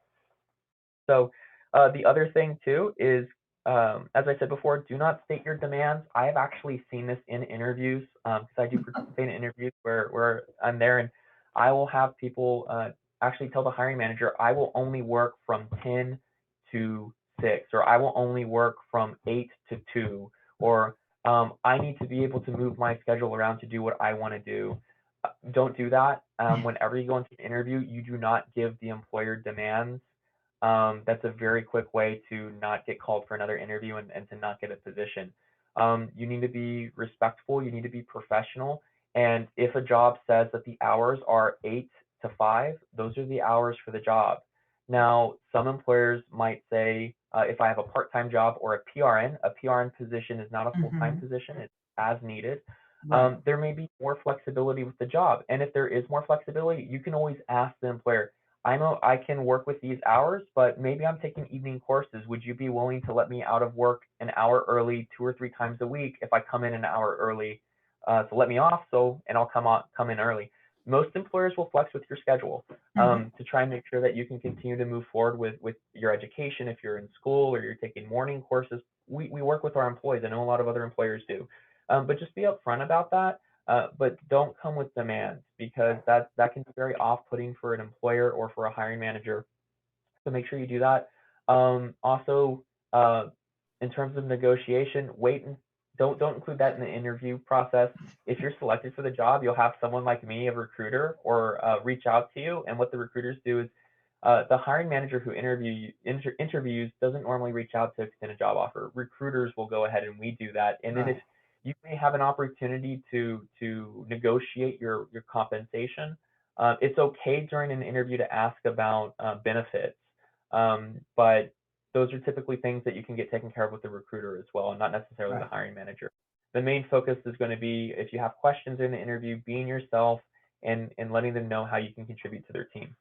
So the other thing too is, as I said before, do not state your demands. I have actually seen this in interviews, because I do participate in interviews where I'm there, and I will have people actually tell the hiring manager, I will only work from 10 to 6, or I will only work from 8 to 2, or I need to be able to move my schedule around to do what I want to do. Don't do that. Whenever you go into an interview, you do not give the employer demands. That's a very quick way to not get called for another interview and to not get a position. You need to be respectful, you need to be professional. And if a job says that the hours are 8 to 5, those are the hours for the job. Now, some employers might say, if I have a part-time job or a PRN position is not a full-time position, it's as needed. Right. There may be more flexibility with the job. And if there is more flexibility, you can always ask the employer, I know I can work with these hours, but maybe I'm taking evening courses. Would you be willing to let me out of work an hour early 2 or 3 times a week if I come in an hour early to let me off, and I'll come in early. Most employers will flex with your schedule to try and make sure that you can continue to move forward with your education. If you're in school or you're taking morning courses, we work with our employees. I know a lot of other employers do. But just be upfront about that. But don't come with demands, because that can be very off-putting for an employer or for a hiring manager. So make sure you do that. Also, in terms of negotiation, wait and don't include that in the interview process. If you're selected for the job, you'll have someone like me, a recruiter, or reach out to you. And what the recruiters do is the hiring manager who interviews doesn't normally reach out to extend a job offer. Recruiters will go ahead and we do that. And then if you may have an opportunity to negotiate your compensation, it's okay during an interview to ask about benefits, but those are typically things that you can get taken care of with the recruiter as well, and not necessarily the hiring manager. The main focus is going to be, if you have questions in the interview, being yourself and letting them know how you can contribute to their team.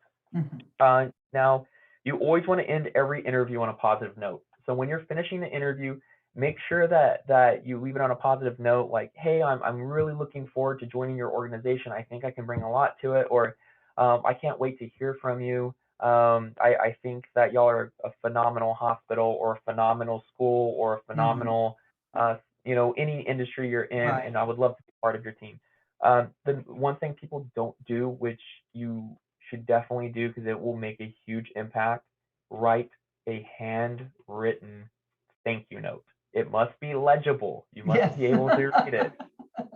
Now, you always want to end every interview on a positive note. So when you're finishing the interview, make sure that you leave it on a positive note, like, hey, I'm really looking forward to joining your organization. I think I can bring a lot to it, or I can't wait to hear from you. I think that y'all are a phenomenal hospital, or a phenomenal school, or a phenomenal, any industry you're in, and I would love to be part of your team. The one thing people don't do, which you should definitely do because it will make a huge impact, write a handwritten thank you note. It must be legible. You must be able to read it,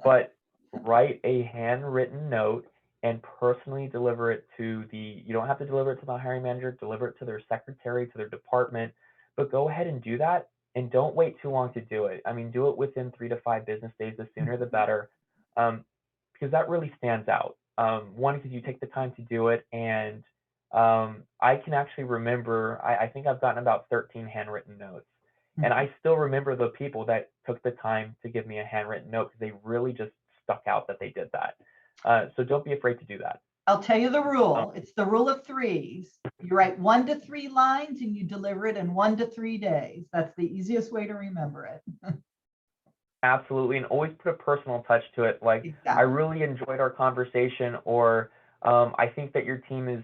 but write a handwritten note and personally deliver it to you don't have to deliver it to the hiring manager, deliver it to their secretary, to their department, but go ahead and do that. And don't wait too long to do it. I mean, do it within 3 to 5 business days. The sooner the better, because that really stands out. One, because you take the time to do it, and I can actually remember, I think I've gotten about 13 handwritten notes. And I still remember the people that took the time to give me a handwritten note because they really just stuck out that they did that. So don't be afraid to do that. I'll tell you the rule. It's the rule of threes. You write 1 to 3 lines and you deliver it in 1 to 3 days. That's the easiest way to remember it. Absolutely. And always put a personal touch to it. Like, Exactly. I really enjoyed our conversation, or I think that your team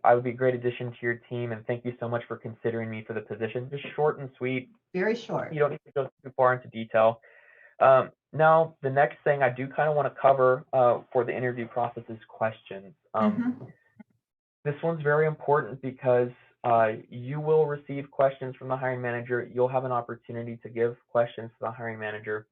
I would be a great addition to your team, and thank you so much for considering me for the position. Just short and sweet. Very short. You don't need to go too far into detail. Now, the next thing I do kind of want to cover for the interview process is questions. This one's very important because you will receive questions from the hiring manager. You'll have an opportunity to give questions to the hiring manager.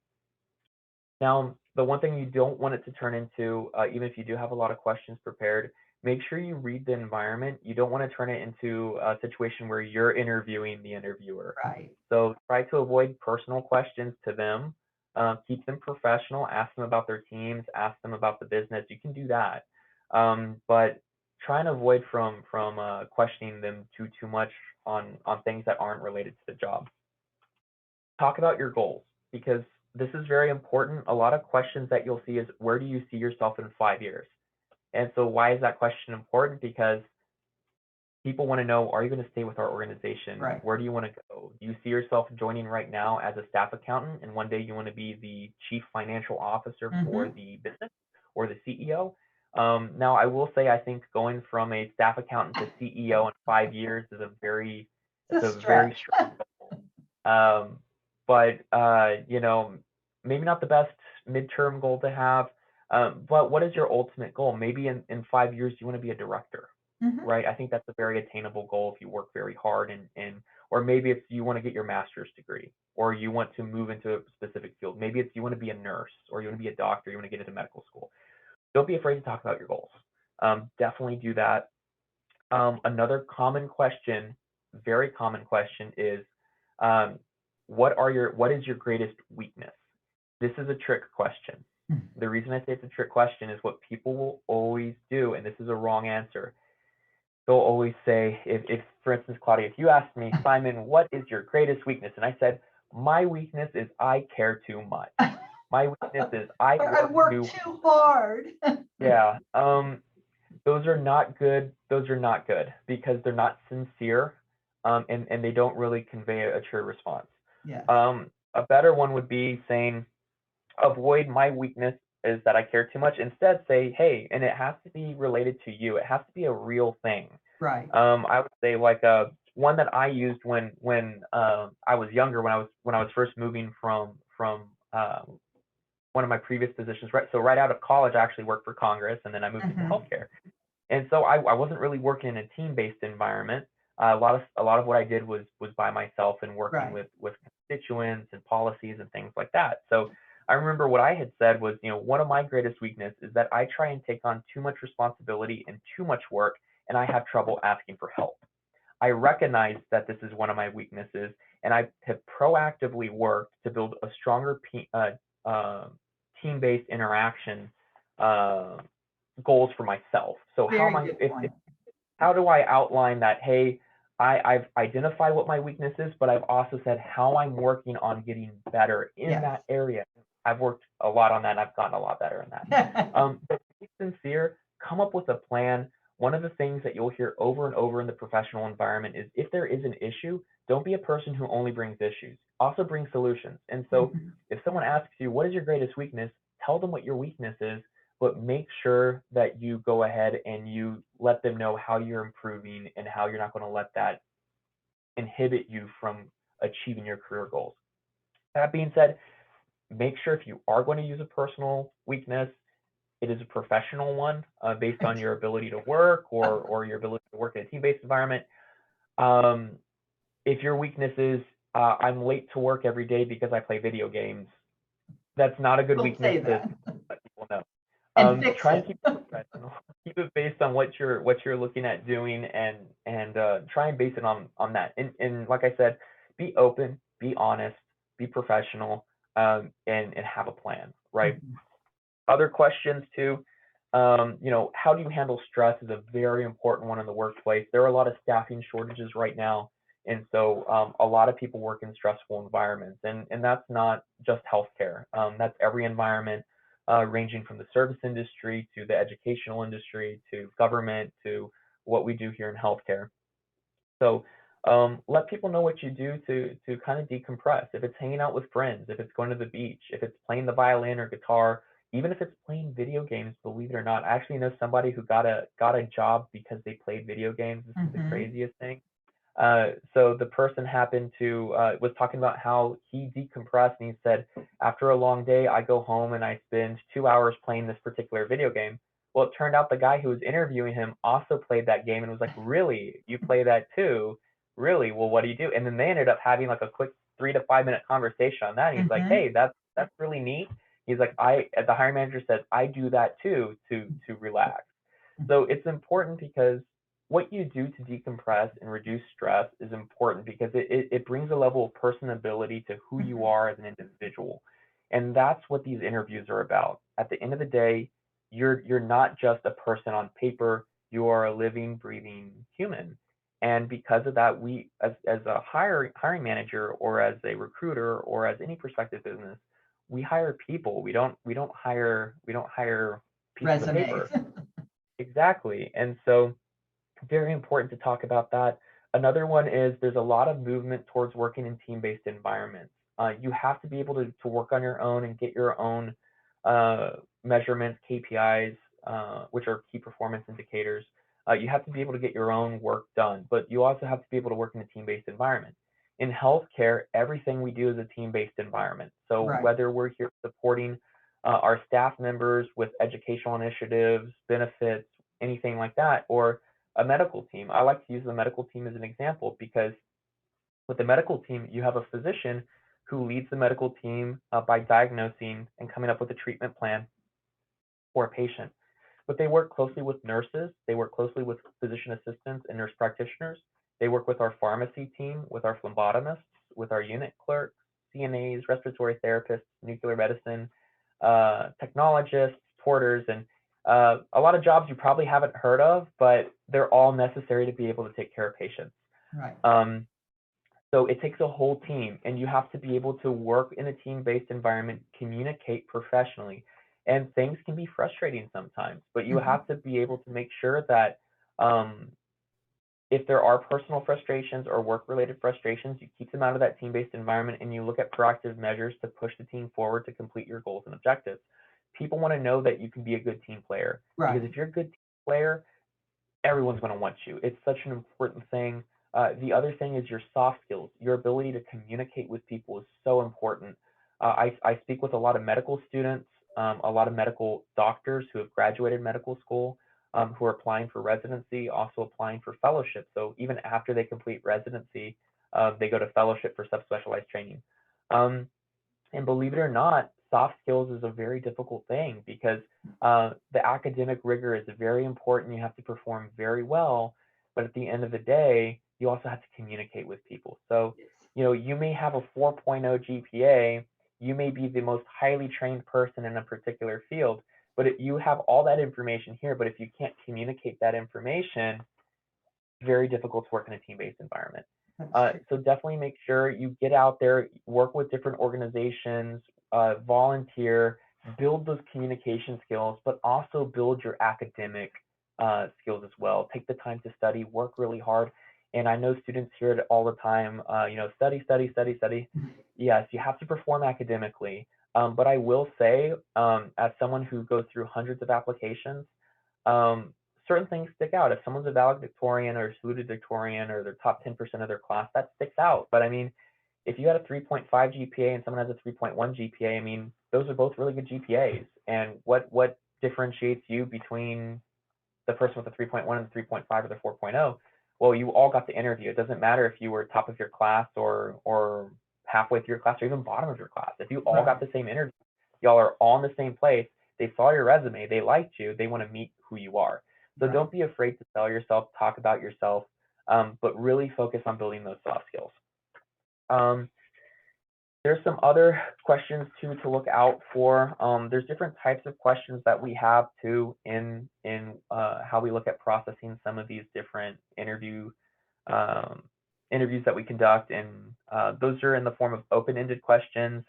Now, the one thing you don't want it to turn into, even if you do have a lot of questions prepared, make sure you read the environment. You don't want to turn it into a situation where you're interviewing the interviewer. Right. So try to avoid personal questions to them. Keep them professional. Ask them about their teams. Ask them about the business. You can do that, but try and avoid from questioning them too much on things that aren't related to the job. Talk about your goals, because this is very important. A lot of questions that you'll see is, where do you see yourself in 5 years? And so why is that question important? Because people want to know, are you going to stay with our organization? Right. Where do you want to go? Do you see yourself joining right now as a staff accountant, and one day you want to be the chief financial officer for the business or the CEO? Now, I will say, I think going from a staff accountant to CEO in 5 years is a very strong goal. But maybe not the best midterm goal to have. But what is your ultimate goal? Maybe in 5 years you want to be a director, right? I think that's a very attainable goal if you work very hard, or maybe it's you want to get your master's degree, or you want to move into a specific field. Maybe it's you want to be a nurse, or you want to be a doctor, you want to get into medical school. Don't be afraid to talk about your goals. Definitely do that. Another common question, very common question, is what is your greatest weakness? This is a trick question. The reason I say it's a trick question is what people will always do, and this is a wrong answer. They'll always say, if for instance, Claudia, if you asked me, Simon, what is your greatest weakness? And I said, my weakness is I care too much. My weakness is I work too hard. Yeah. Those are not good. Those are not good because they're not sincere, and they don't really convey a true response. Yes. A better one would be saying, avoid my weakness is that I care too much. Instead, say, hey, and it has to be related to you. It has to be a real thing. Right. I would say, like, one that I used when I was younger, when I was first moving from one of my previous positions. Right. So right out of college, I actually worked for Congress, and then I moved into healthcare. And so I wasn't really working in a team-based environment. A lot of what I did was by myself and working with constituents and policies and things like that. So I remember what I had said was, one of my greatest weaknesses is that I try and take on too much responsibility and too much work, and I have trouble asking for help. I recognize that this is one of my weaknesses, and I have proactively worked to build a stronger team-based interaction goals for myself. So how do I outline that? Hey, I've identified what my weakness is, but I've also said how I'm working on getting better in that area. I've worked a lot on that, and I've gotten a lot better in that. But to be sincere, come up with a plan. One of the things that you'll hear over and over in the professional environment is, if there is an issue, don't be a person who only brings issues. Also bring solutions. And so if someone asks you, what is your greatest weakness? Tell them what your weakness is, but make sure that you go ahead and you let them know how you're improving and how you're not going to let that inhibit you from achieving your career goals. That being said, make sure if you are going to use a personal weakness, it is a professional one based on your ability to work or your ability to work in a team-based environment. If your weakness is, I'm late to work every day because I play video games, that's not a good weakness to let people know. And fix Try it. and keep it professional. keep it based on what you're looking at doing, and try and base it on that. And like I said, be open, be honest, be professional, and have a plan, right? Mhm. Other questions too. How do you handle stress is a very important one in the workplace. There are a lot of staffing shortages right now, and so a lot of people work in stressful environments, and that's not just healthcare. That's every environment, ranging from the service industry to the educational industry to government to what we do here in healthcare. So let people know what you do to kind of decompress. If it's hanging out with friends, if it's going to the beach, if it's playing the violin or guitar, even if it's playing video games, believe it or not, I actually know somebody who got a job because they played video games. This is the Mhm. craziest thing. So the person happened to was talking about how he decompressed, and he said, after a long day, I go home and I spend 2 hours playing this particular video game. Well, it turned out the guy who was interviewing him also played that game and was like, really? You play that too? Really? Well, what do you do? And then they ended up having like a quick 3 to 5 minute conversation on that. And he's like, Mhm. hey, that's really neat. He's like, the hiring manager said, I do that too to relax. So it's important because what you do to decompress and reduce stress is important because it brings a level of personability to who you Mhm. are as an individual. And that's what these interviews are about. At the end of the day, you're not just a person on paper, you are a living, breathing human. And because of that, we as a hiring manager or as a recruiter or as any prospective business, we hire people. We don't hire pieces of Resumes. paper. Exactly. And so very important to talk about that. Another one is there's a lot of movement towards working in team-based environments. You have to be able to work on your own and get your own measurements, KPIs, which are key performance indicators. You have to be able to get your own work done, but you also have to be able to work in a team-based environment. In healthcare, everything we do is a team-based environment. So Right. whether we're here supporting our staff members with educational initiatives, benefits, anything like that, or a medical team. I like to use the medical team as an example because with the medical team, you have a physician who leads the medical team by diagnosing and coming up with a treatment plan for a patient. But they work closely with nurses, they work closely with physician assistants and nurse practitioners. They work with our pharmacy team, with our phlebotomists, with our unit clerks, CNAs, respiratory therapists, nuclear medicine, technologists, porters, and a lot of jobs you probably haven't heard of, but they're all necessary to be able to take care of patients. Right. Um, so it takes a whole team, and you have to be able to work in a team-based environment, communicate professionally, and things can be frustrating sometimes. But you Mhm. have to be able to make sure that um, if there are personal frustrations or work-related frustrations, you keep them out of that team-based environment, and you look at proactive measures to push the team forward to complete your goals and objectives. People want to know that you can be a good team player because Right. if you're a good team player, everyone's going to want you. It's such an important thing. The other thing is your soft skills. Your ability to communicate with people is so important. I speak with a lot of medical students, a lot of medical doctors who have graduated medical school, who are applying for residency, also applying for fellowship. So even after they complete residency, they go to fellowship for subspecialized training. Um, and believe it or not, soft skills is a very difficult thing because the academic rigor is very important. You have to perform very well, but at the end of the day, you also have to communicate with people. So, you may have a 4.0 GPA, you may be the most highly trained person in a particular field, but if you have all that information here, but if you can't communicate that information, very difficult to work in a team-based environment. That's true. So definitely make sure you get out there, work with different organizations, volunteer, build those communication skills, but also build your academic skills as well. Take the time to study, work really hard. And I know students hear it all the time, study, study, study, study. Yes, you have to perform academically. But I will say, as someone who goes through hundreds of applications, um, certain things stick out. If someone's a valedictorian or salutatorian or they're top 10% of their class, that sticks out. But I mean, if you had a 3.5 GPA and someone has a 3.1 GPA, I mean, those are both really good GPAs. And what differentiates you between the person with the 3.1 and the 3.5 or the 4.0? Well, you all got the interview. It doesn't matter if you were top of your class or halfway through your class or even bottom of your class. If you all got Right. the same interview, y'all are all in the same place. They saw your resume, they liked you, they want to meet who you are. So Right. don't be afraid to sell yourself, talk about yourself, but really focus on building those soft skills. Um, there's some other questions too to look out for. There's different types of questions that we have too in how we look at processing some of these different um, interviews that we conduct, and those are in the form of open-ended questions,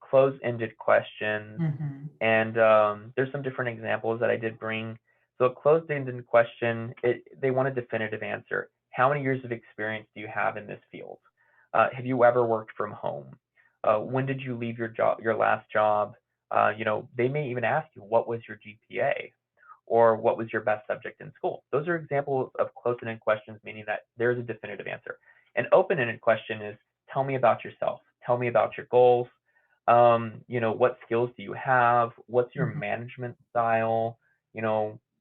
closed-ended questions, Mhm. and there's some different examples that I did bring. So a closed-ended question, they want a definitive answer. How many years of experience do you have in this field? Have you ever worked from home? When did you leave your last job? They may even ask you, what was your GPA? Or what was your best subject in school? Those are examples of closed-ended questions, meaning that there's a definitive answer. An open-ended question is, tell me about yourself. Tell me about your goals. What skills do you have? What's your Mhm. management style?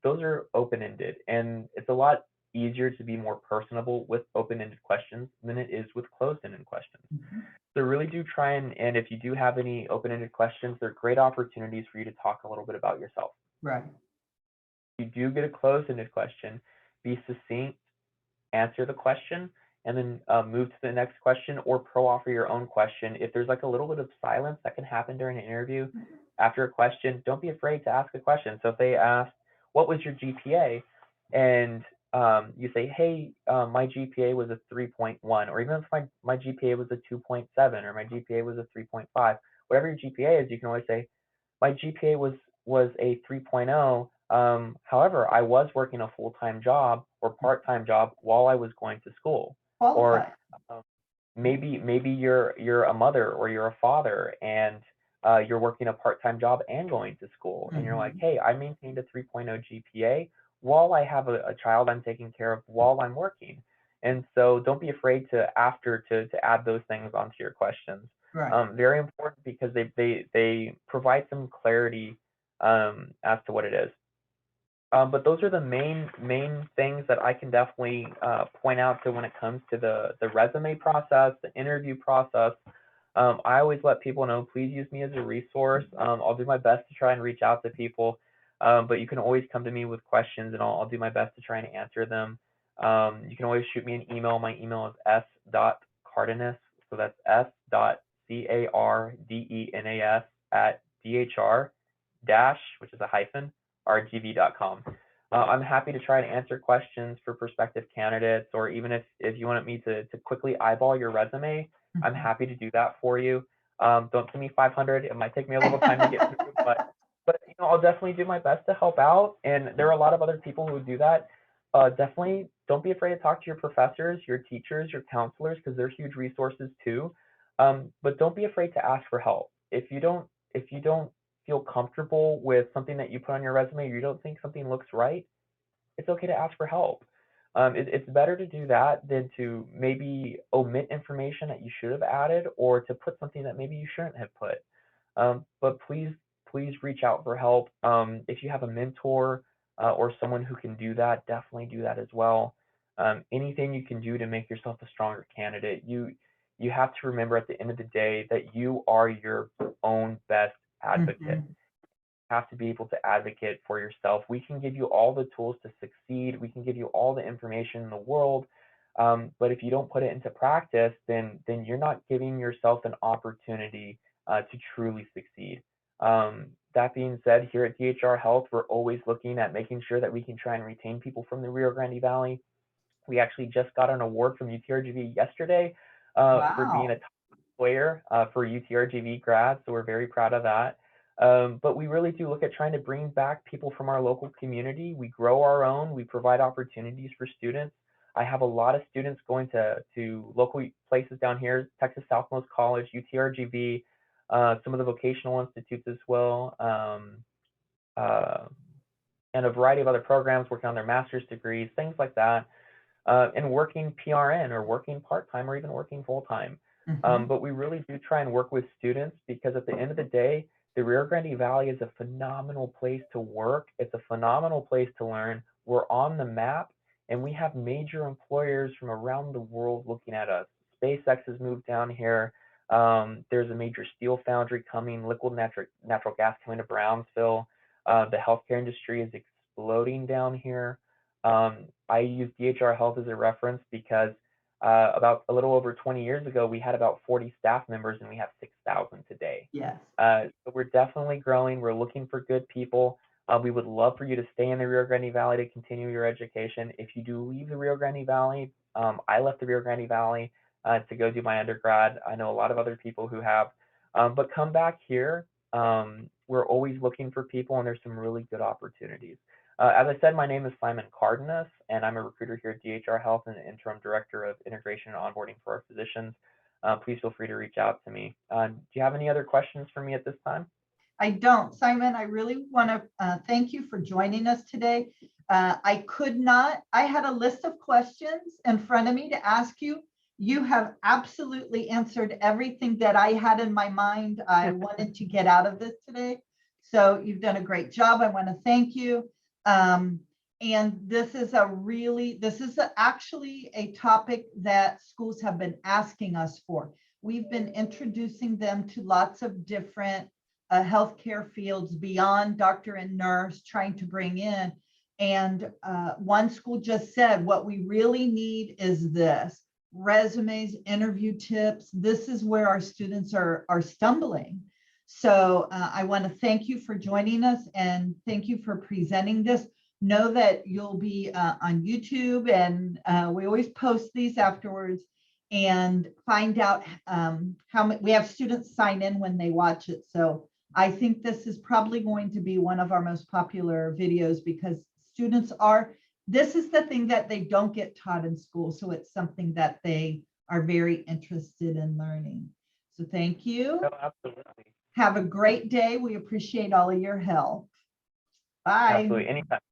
Those are open-ended, and it's a lot easier to be more personable with open-ended questions than it is with closed-ended questions. Mhm. So really do try and if you do have any open-ended questions, they're great opportunities for you to talk a little bit about yourself. Right. If you do get a closed-ended question, be succinct, answer the question, and then move to the next question or pro-offer your own question. If there's like a little bit of silence that can happen during an interview after a question, don't be afraid to ask a question. So if they ask, what was your GPA? And you say, hey, my GPA was a 3.1, or even if my GPA was a 2.7, or my GPA was a 3.5, whatever your GPA is, you can always say, my GPA was a 3.0. However, I was working a full-time job or part-time job while I was going to school. Or Qualified. um, maybe you're a mother or you're a father, and you're working a part-time job and going to school, and you're like, Mhm. hey, I maintained a 3.0 GPA while I have a child I'm taking care of while I'm working. And so don't be afraid to add those things onto your questions. Right. Very important because they provide some clarity as to what it is. But those are the main things that I can definitely point out to when it comes to the resume process, the interview process. I always let people know, please use me as a resource. I'll do my best to try and reach out to people, but you can always come to me with questions, and I'll do my best to try and answer them. You can always shoot me an email. My email is s.cardenas, so that's s.cardenas at dhr dash, which is a hyphen, rgv.com. I'm happy to try to answer questions for prospective candidates, or even if you wanted me to quickly eyeball your resume, I'm Mhm. happy to do that for you. Don't give me 500. It might take me a little time to get through, but I'll definitely do my best to help out. And there are a lot of other people who would do that. Definitely don't be afraid to talk to your professors, your teachers, your counselors, because they're huge resources too. But don't be afraid to ask for help. If you don't feel comfortable with something that you put on your resume, or you don't think something looks right, it's okay to ask for help. It's better to do that than to maybe omit information that you should have added, or to put something that maybe you shouldn't have put. But please reach out for help. If you have a mentor or someone who can do that, definitely do that as well. Anything you can do to make yourself a stronger candidate. You have to remember at the end of the day that you are your own best advocate. Mhm. Have to be able to advocate for yourself. We can give you all the tools to succeed. We can give you all the information in the world. But if you don't put it into practice, then you're not giving yourself an opportunity to truly succeed. That being said, here at DHR Health, we're always looking at making sure that we can try and retain people from the Rio Grande Valley. We actually just got an award from UTRGV yesterday for being a Wow. top employer for UTRGV grads, so we're very proud of that. But we really do look at trying to bring back people from our local community. We grow our own. We provide opportunities for students. I have a lot of students going to local places down here, Texas Southmost College, UTRGV, some of the vocational institutes as well, uh, and a variety of other programs, working on their master's degrees, things like that, and working PRN or working part-time or even working full-time. Mhm. But we really do try and work with students, because at the end of the day, the Rio Grande Valley is a phenomenal place to work. It's a phenomenal place to learn. We're on the map, and we have major employers from around the world looking at us. SpaceX has moved down here. There's a major steel foundry coming, liquid natural gas coming to Brownsville. The healthcare industry is exploding down here. I use DHR Health as a reference because about a little over 20 years ago, we had about 40 staff members and we have 6,000 today. Yes. So we're definitely growing. We're looking for good people. We would love for you to stay in the Rio Grande Valley to continue your education. If you do leave the Rio Grande Valley, I left the Rio Grande Valley to go do my undergrad. I know a lot of other people who have, but come back here. We're always looking for people, and there's some really good opportunities. As I said, my name is Simon Cardenas, and I'm a recruiter here at DHR Health and Interim Director of Integration and Onboarding for our physicians. Please feel free to reach out to me. Do you have any other questions for me at this time? I don't. Simon, I really want to thank you for joining us today. I had a list of questions in front of me to ask you. You have absolutely answered everything that I had in my mind I wanted to get out of this today. So you've done a great job. I want to thank you. And this is actually a topic that schools have been asking us for. We've been introducing them to lots of different healthcare fields beyond doctor and nurse, trying to bring in. And one school just said, what we really need is this: resumes, interview tips. This is where our students are stumbling. So I want to thank you for joining us and thank you for presenting this. Know that you'll be on YouTube, and we always post these afterwards, and find out how many. We have students sign in when they watch it. So I think this is probably going to be one of our most popular videos because students this is the thing that they don't get taught in school. So it's something that they are very interested in learning. So thank you. Oh, absolutely. Have a great day. We appreciate all of your help. Bye. Absolutely. Anytime. Thank